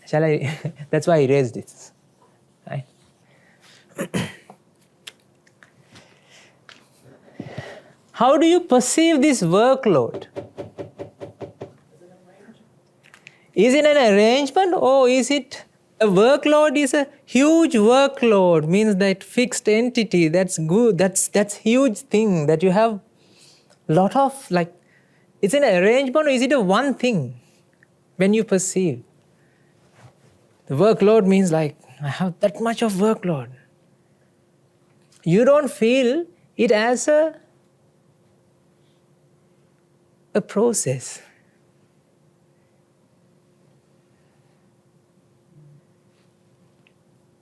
Shall I? That's why I raised this. Right? How do you perceive this workload? Is it an arrangement or is it a workload? Is a huge workload, means that fixed entity, that's good, that's huge thing that you have lot of, like, it's an arrangement or is it a one thing when you perceive? The workload means like, I have that much of workload. You don't feel it as a process.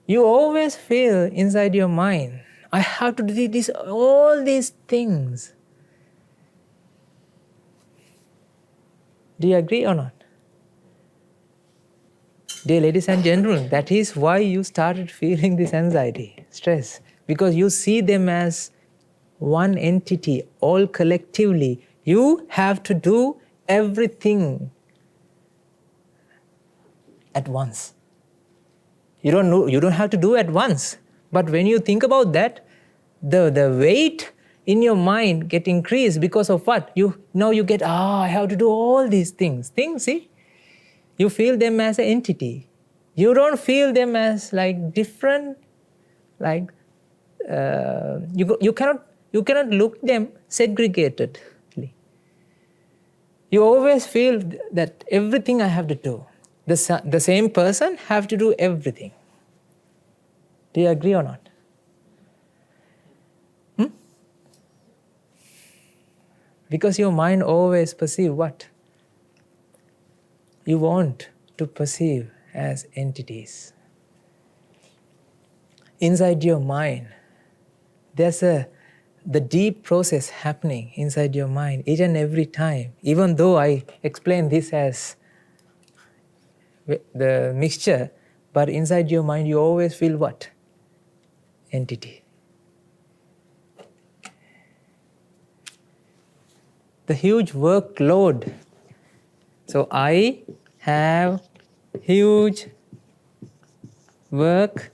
You always feel inside your mind, I have to do this, all these things. Do you agree or not? Dear ladies and gentlemen, that is why you started feeling this anxiety, stress, because you see them as one entity, all collectively. You have to do everything at once. You don't have to do at once. But when you think about that, the weight in your mind get increased because of what? You get, I have to do all these things. See? You feel them as an entity. You don't feel them as like different, like you cannot look them segregatedly. You always feel that everything I have to do. The same person have to do everything. Do you agree or not? Because your mind always perceive what? You want to perceive as entities. Inside your mind, there's the deep process happening inside your mind each and every time. Even though I explain this as the mixture, but inside your mind you always feel what? Entity. The huge workload. So I have huge workload.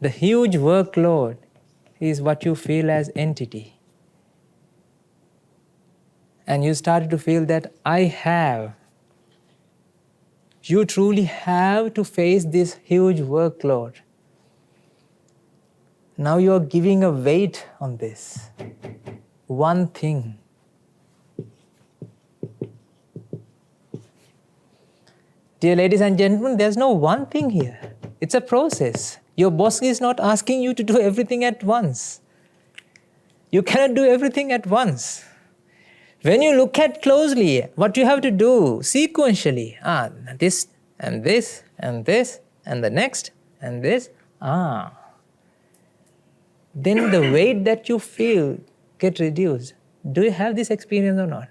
The huge workload is what you feel as entity. And you started to feel that you truly have to face this huge workload. Now you are giving a weight on this. One thing. Dear ladies and gentlemen, there's no one thing here. It's a process. Your boss is not asking you to do everything at once. You cannot do everything at once. When you look at closely, what you have to do sequentially, this and this and this and the next and this, then the weight that you feel get reduced. Do you have this experience or not?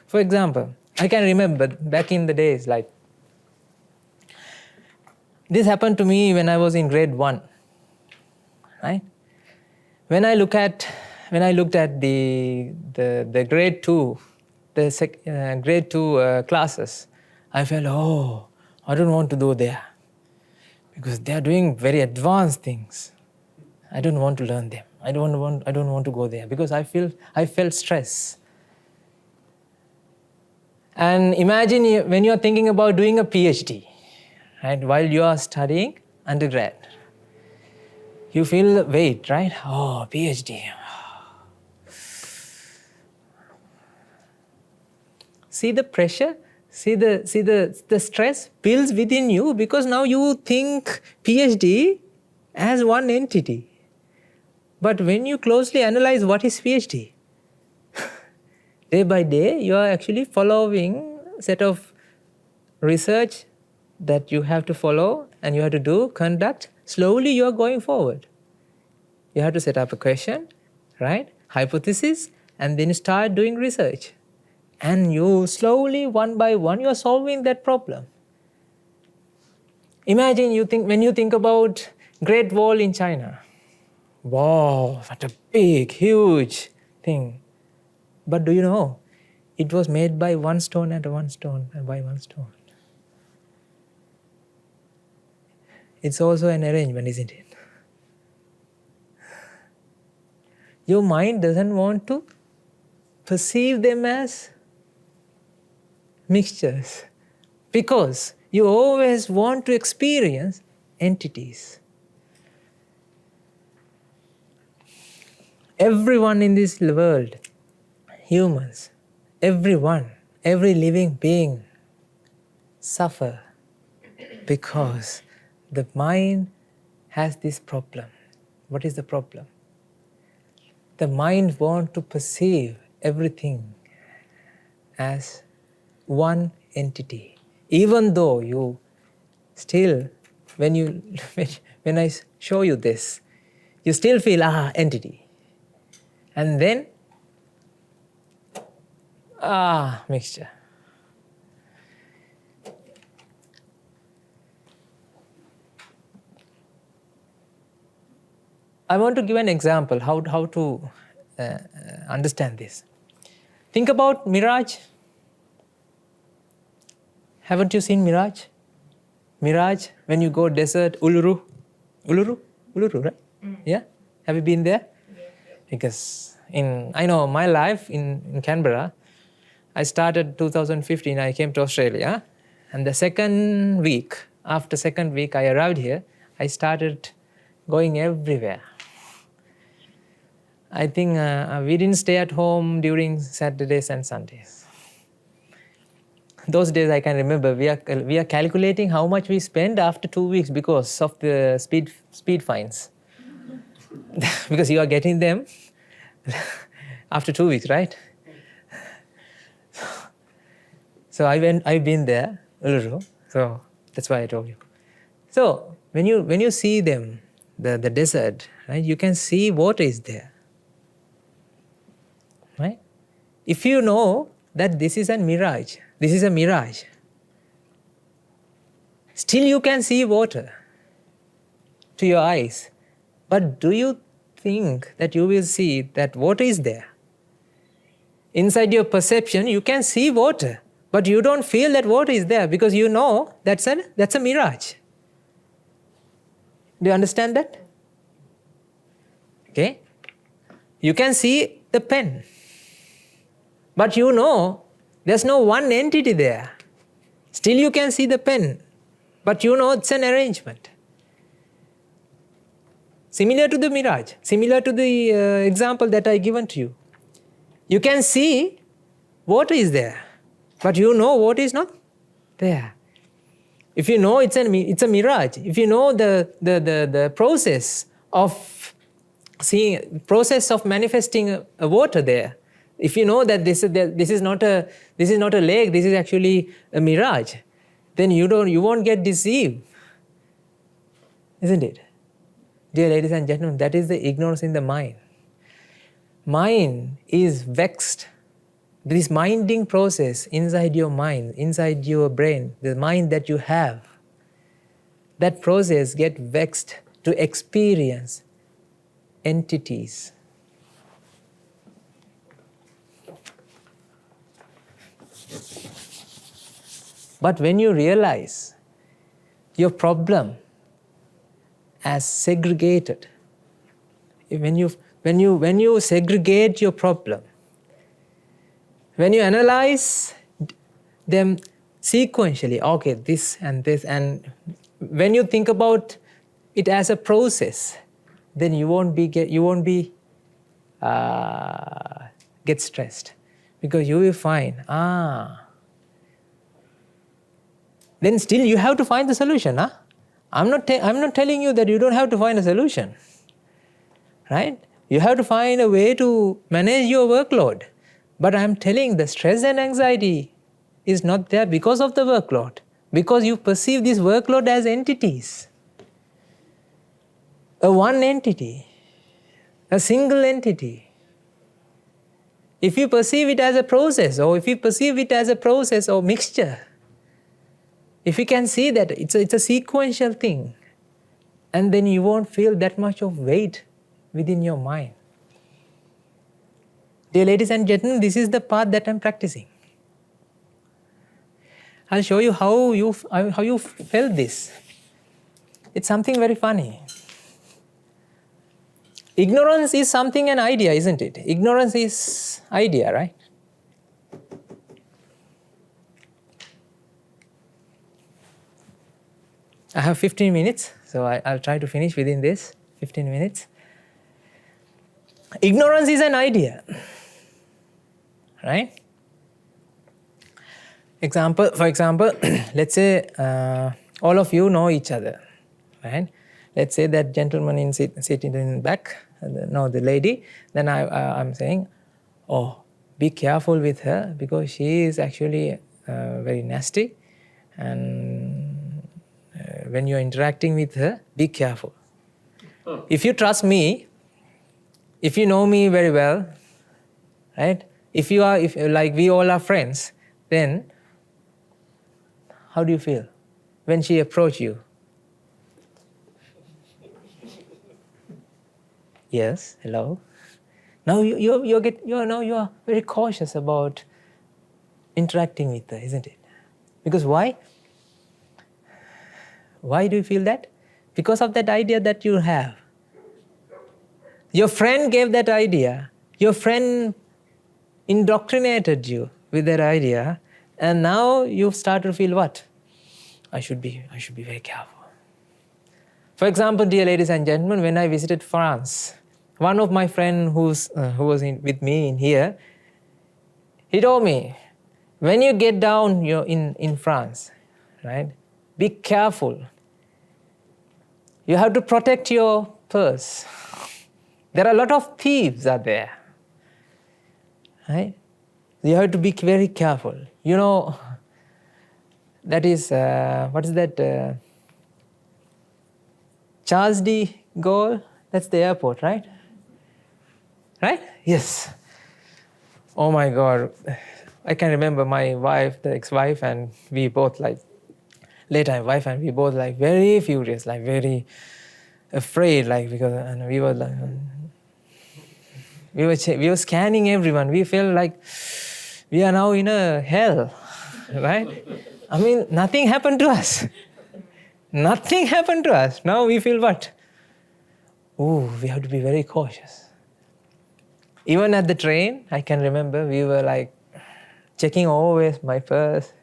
For example, I can remember back in the days, like, this happened to me when I was in grade 1, right? When I looked at the grade 2, grade 2 classes, I felt, I don't want to go there because they are doing very advanced things. I don't want to learn them. I don't want to go there because I felt stress. And imagine when you are thinking about doing a PhD, right? While you are studying undergrad, you feel the weight, right? Oh, PhD. See the pressure, see the stress builds within you because now you think PhD as one entity. But when you closely analyze what is PhD, day by day you are actually following a set of research that you have to follow and you have to conduct. Slowly you are going forward. You have to set up a question, right? Hypothesis, and then you start doing research. And you slowly, one by one, you are solving that problem. Imagine when you think about Great Wall in China. Wow, what a big, huge thing. But do you know, it was made by one stone and one stone and by one stone. It's also an arrangement, isn't it? Your mind doesn't want to perceive them as mixtures because you always want to experience entities. Everyone in this world, humans, everyone, every living being suffer because the mind has this problem. What is the problem? The mind wants to perceive everything as one entity, even though you still, when I show you this, you still feel entity, and then mixture. I want to give an example how to understand this. Think about mirage. Haven't you seen mirage? Mirage, when you go desert, Uluru, right? Yeah? Have you been there? Because I know my life in Canberra, I started 2015, I came to Australia, and the after second week I arrived here, I started going everywhere. I think we didn't stay at home during Saturdays and Sundays. Those days I can remember we are calculating how much we spend after 2 weeks because of the speed fines. Because you are getting them after 2 weeks, right? So I've been there, Uluru. So that's why I told you. So when you see them, the desert, right? You can see water is there, right? If you know that this is a mirage, still you can see water to your eyes. But do you think that you will see that water is there? Inside your perception, you can see water, but you don't feel that water is there because you know that's a mirage. Do you understand that? Okay? You can see the pen, but you know there's no one entity there. Still you can see the pen, but you know it's an arrangement. Similar to the mirage, similar to the example that I given to you. You can see water is there, but you know water is not there. If you know it's a mirage, if you know the process of process of manifesting a water there, if you know that this is not a lake, this is actually a mirage, then you won't get deceived, isn't it? Dear ladies and gentlemen, that is the ignorance in the mind. Mind is vexed. This minding process inside your mind, inside your brain, the mind that you have, that process gets vexed to experience entities. But when you realize your problem as segregated, when you segregate your problem, when you analyze them sequentially, okay, this, and when you think about it as a process, then you won't get stressed, because you will find then still you have to find the solution. Huh? I'm not telling you that you don't have to find a solution, right? You have to find a way to manage your workload. But I'm telling the stress and anxiety is not there because of the workload, because you perceive this workload as entities. A one entity, a single entity. If you perceive it as a process, or if you perceive it as a process or mixture, if you can see that it's a sequential thing, and then you won't feel that much of weight within your mind. Dear ladies and gentlemen, this is the path that I'm practicing. I'll show you how you felt this. It's something very funny. Ignorance is something, an idea, isn't it? Ignorance is idea, right? I have 15 minutes, so I'll try to finish within this 15 minutes. Ignorance is an idea, right? For example, let's say all of you know each other, right? Let's say that gentleman sitting in the back, the lady, then I'm saying, oh, be careful with her, because she is actually very nasty, and when you're interacting with her, be careful. If you trust me, if you know me very well, right? If like we all are friends, then how do you feel when she approach you? Yes, hello. Now you are very cautious about interacting with her, isn't it? Because why? Why do you feel that? Because of that idea that you have. Your friend gave that idea. Your friend indoctrinated you with that idea, and now you start to feel what? I should be very careful. For example, dear ladies and gentlemen, when I visited France, one of my friends who was with me in here, he told me, when you get down in France, right, be careful. You have to protect your purse. There are a lot of thieves out there, right? You have to be very careful. You know, that is, what is that? Charles de Gaulle, that's the airport, right? Right? Yes. Oh my God. I can remember my wife, the ex-wife, and we both later wife and we both very furious, very afraid, because and we were scanning everyone. We felt like we are now in a hell, right? I mean, nothing happened to us. Nothing happened to us. Now we feel what? Oh, we have to be very cautious. Even at the train, I can remember we were checking always my purse.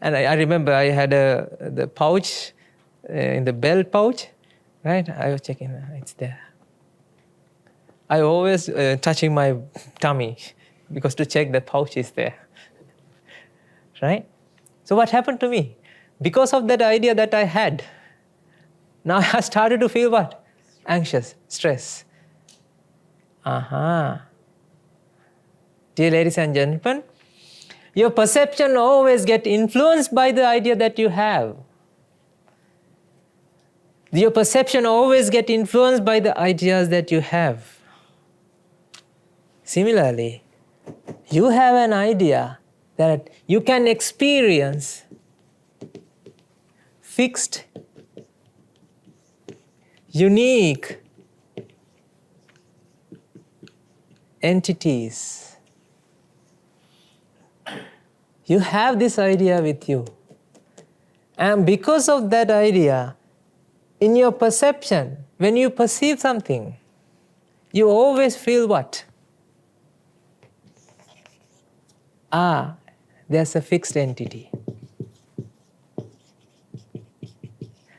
And I remember I had the pouch, in the belt pouch, right? I was checking, it's there. I always touching my tummy because to check the pouch is there, right? So what happened to me? because of that idea that I had, now I started to feel what? Anxious, stress. Dear ladies and gentlemen, your perception always gets influenced by the idea that you have. Your perception always gets influenced by the ideas that you have. Similarly, you have an idea that you can experience fixed, unique entities. You have this idea with you. And because of that idea, in your perception, when you perceive something, you always feel what? There's a fixed entity.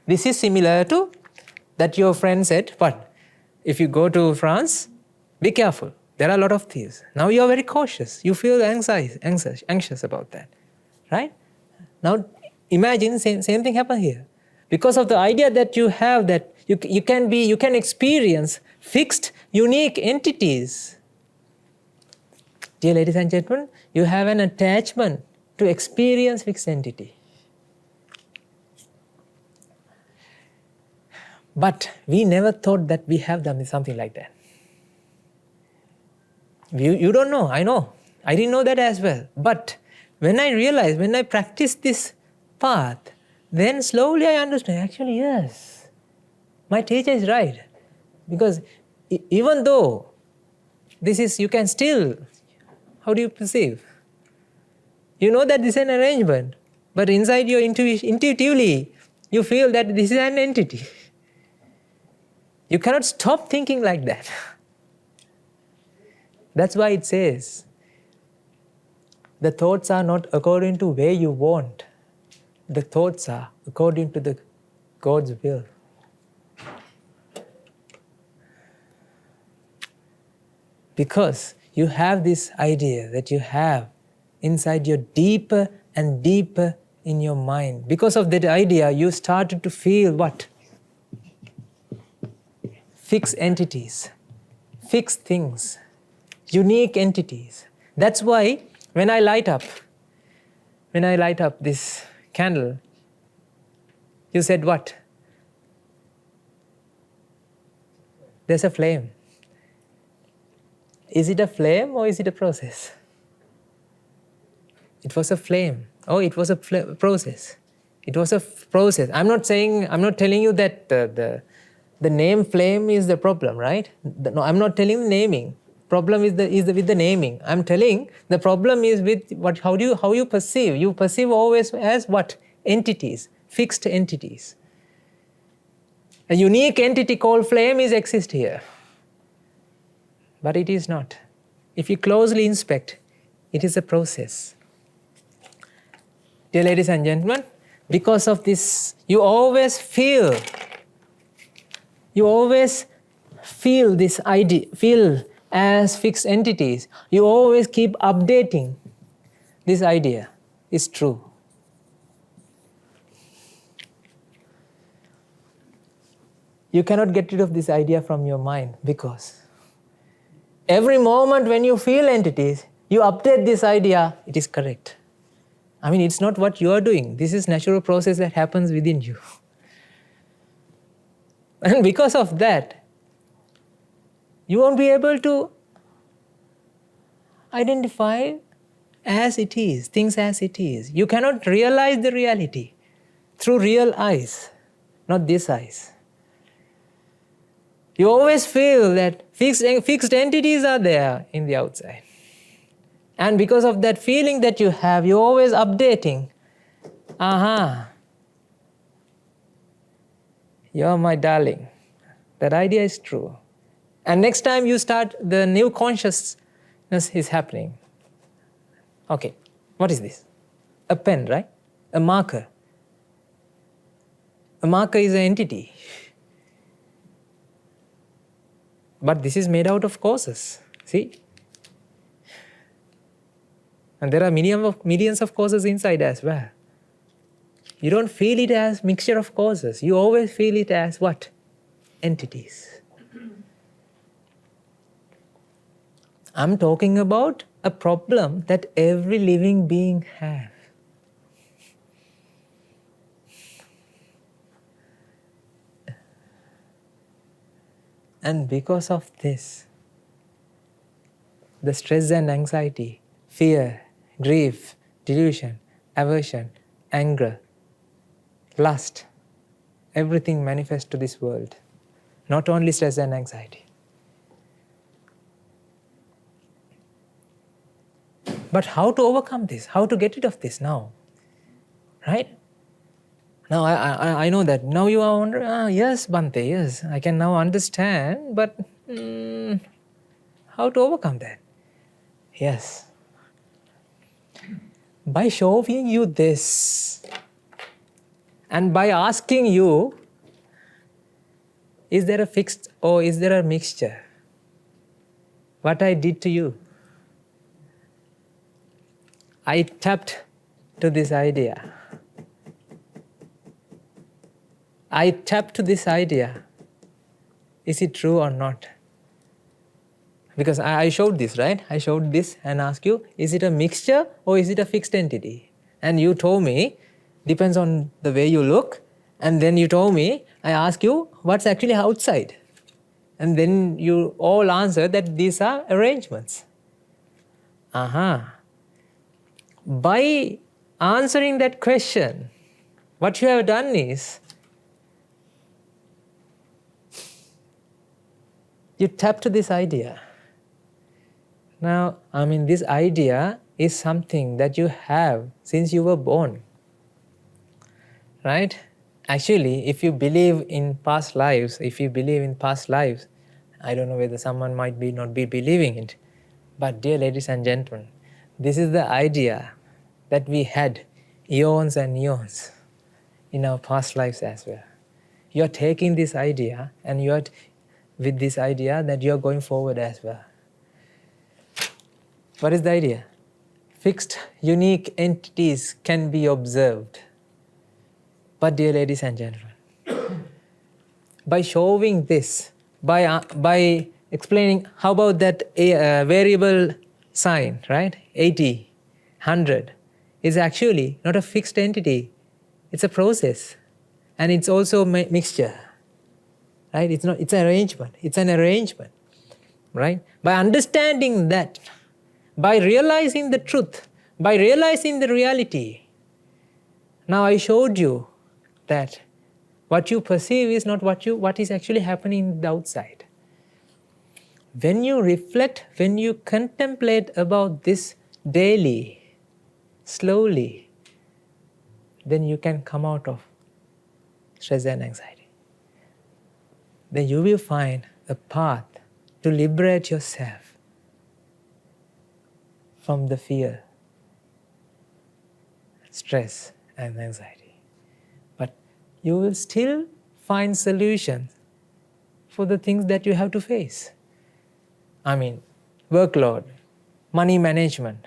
This is similar to that your friend said, what? If you go to France, be careful. There are a lot of thieves. Now you are very cautious. You feel anxious about that. Right? Now imagine same thing happen here. Because of the idea that you have that you can experience fixed, unique entities. Dear ladies and gentlemen, you have an attachment to experience fixed entity. But we never thought that we have done something like that. You don't know, I know. I didn't know that as well. But when I realized, when I practiced this path, then slowly I understood, actually yes, my teacher is right. Because even though this is, you can still, how do you perceive? You know that this is an arrangement, but inside your intuitively, you feel that this is an entity. You cannot stop thinking like that. That's why it says, the thoughts are not according to where you want. The thoughts are according to the God's will. Because you have this idea that you have inside your deeper and deeper in your mind. Because of that idea, you started to feel what? Fixed entities, fixed things, unique entities. That's why when I light up this candle, you said what? There's a flame. Is it a flame or is it a process? It was a flame. Oh, it was a process. It was a process. I'm not telling you that the name flame is the problem, right? No, I'm not telling naming. Problem is with the naming. I'm telling the problem is with how you perceive. You perceive always as what? Entities, fixed entities. A unique entity called flame exists here. But it is not. If you closely inspect, it is a process. Dear ladies and gentlemen, because of this, you always feel this idea, feel as fixed entities. You always keep updating this idea is true. You cannot get rid of this idea from your mind because every moment when you feel entities, you update this idea, it is correct. I mean, it's not what you are doing. This is natural process that happens within you. And because of that, you won't be able to identify as it is, things as it is. You cannot realize the reality through real eyes, not these eyes. You always feel that fixed entities are there in the outside. And because of that feeling that you have, you're always updating. You're my darling. That idea is true. And next time you start, the new consciousness is happening. Okay, what is this? A pen, right? A marker. A marker is an entity. But this is made out of causes. See? And there are millions of causes inside as well. You don't feel it as mixture of causes. You always feel it as what? Entities. I'm talking about a problem that every living being has. And because of this, the stress and anxiety, fear, grief, delusion, aversion, anger, lust, everything manifests to this world. Not only stress and anxiety. But how to overcome this? How to get rid of this now? Right? Now I know that. Now you are wondering, yes, Bhante, yes, I can now understand, but how to overcome that? Yes. By showing you this and by asking you, is there a fixed or is there a mixture? What I did to you? I tapped to this idea. I tapped to this idea. Is it true or not? Because I showed this, right? I showed this and asked you, is it a mixture or is it a fixed entity? And you told me, depends on the way you look. And then you told me, I asked you, what's actually outside? And then you all answered that these are arrangements. By answering that question, what you have done is, you tap to this idea. Now, this idea is something that you have since you were born. Right? Actually, if you believe in past lives, I don't know whether someone might not be believing it. But dear ladies and gentlemen, this is the idea that we had eons and eons in our past lives as well. You are taking this idea and you are with this idea that you are going forward as well. What is the idea? Fixed, unique entities can be observed. But dear ladies and gentlemen, by showing this, by explaining, how about that variable sign, right? 80, 100 is actually not a fixed entity. It's a process. And it's also mixture. Right? It's an arrangement. It's an arrangement. Right? By understanding that, by realizing the truth, by realizing the reality, now I showed you that what you perceive is not what is actually happening in the outside. When you reflect, when you contemplate about this daily, slowly, then you can come out of stress and anxiety. Then you will find a path to liberate yourself from the fear, stress and anxiety. But you will still find solutions for the things that you have to face. Workload, money management.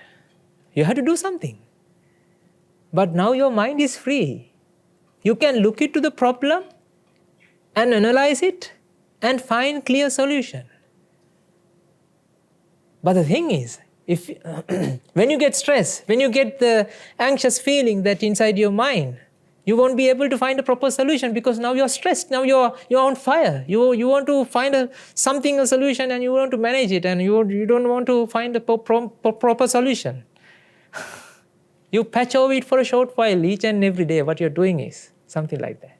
You have to do something. But now your mind is free. You can look into the problem and analyze it and find clear solution. But the thing is, if when you get stressed, when you get the anxious feeling that inside your mind, you won't be able to find a proper solution because now you're stressed, now you're on fire. You want to find a solution and you want to manage it and you don't want to find a proper solution. You patch over it for a short while each and every day. What you're doing is something like that.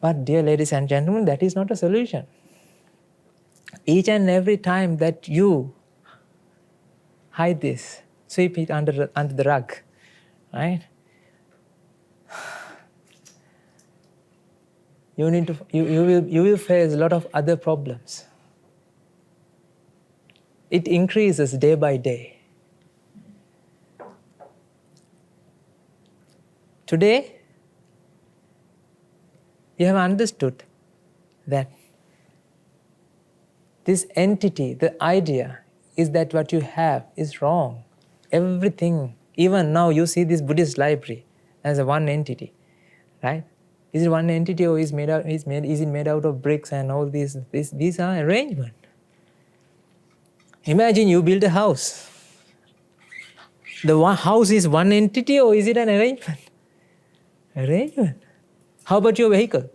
But dear ladies and gentlemen, that is not a solution. Each and every time that you hide this, sweep it under the rug, right? You will face a lot of other problems. It increases day by day. Today, you have understood that this entity, the idea, is that what you have is wrong. Everything Even now you see this Buddhist library as a one entity, right? Is it one entity or is it made out of bricks and all these are arrangement? Imagine you build a house. The house is one entity or is it an arrangement? Arrangement. How about your vehicle?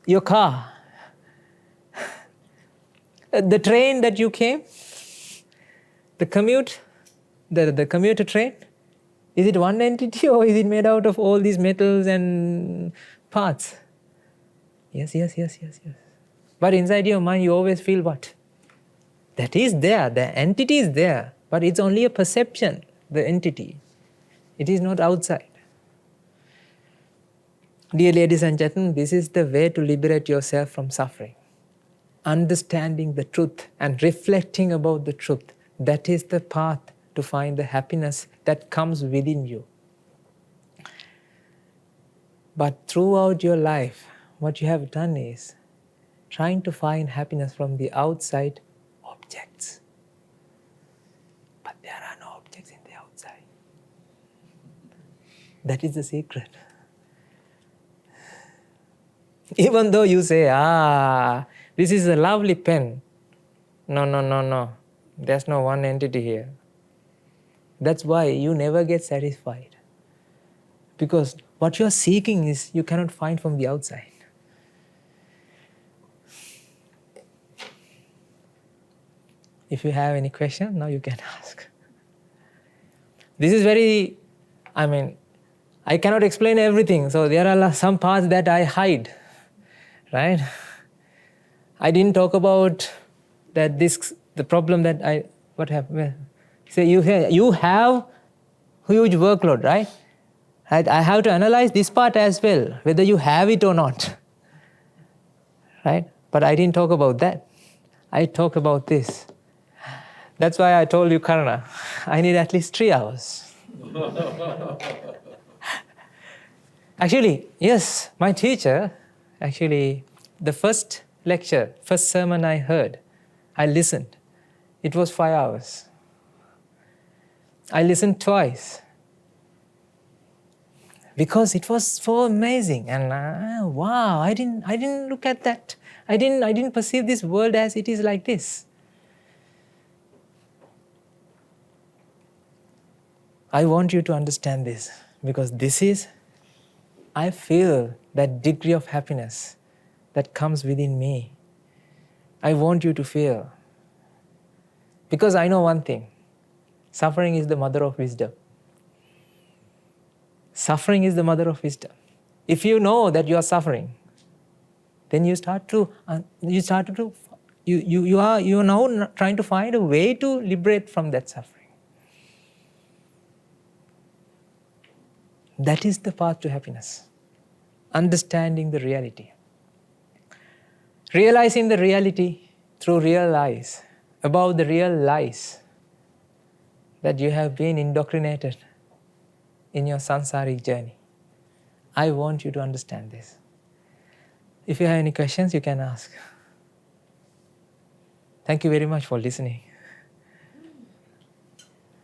Your car? The train that you came? The commuter train? Is it one entity or is it made out of all these metals and parts? Yes. But inside your mind you always feel what? That is there, the entity is there, but it's only a perception, the entity. It is not outside. Dear ladies and gentlemen, this is the way to liberate yourself from suffering. Understanding the truth and reflecting about the truth. That is the path to find the happiness that comes within you. But throughout your life, what you have done is trying to find happiness from the outside objects. But there are no objects in the outside. That is the secret. Even though you say, this is a lovely pen. No. There's no one entity here. That's why you never get satisfied. Because what you're seeking is you cannot find from the outside. If you have any question, now you can ask. This is I cannot explain everything, so there are some parts that I hide, right? I didn't talk about that the problem that what happened? Say you have huge workload, right? I have to analyze this part as well, whether you have it or not, right? But I didn't talk about that. I talk about this. That's why I told you, Karna, I need at least 3 hours. Actually, yes, my teacher, the first sermon I heard, I listened. It was 5 hours. I listened twice. Because it was so amazing, and wow! I didn't look at that. I didn't perceive this world as it is like this. I want you to understand this because I feel that degree of happiness that comes within me. I want you to feel. Because I know one thing: suffering is the mother of wisdom. Suffering is the mother of wisdom. If you know that you are suffering, then you are now trying to find a way to liberate from that suffering. That is the path to happiness. Understanding the reality. Realizing the reality through real lies, about the real lies that you have been indoctrinated in your samsaric journey. I want you to understand this. If you have any questions, you can ask. Thank you very much for listening.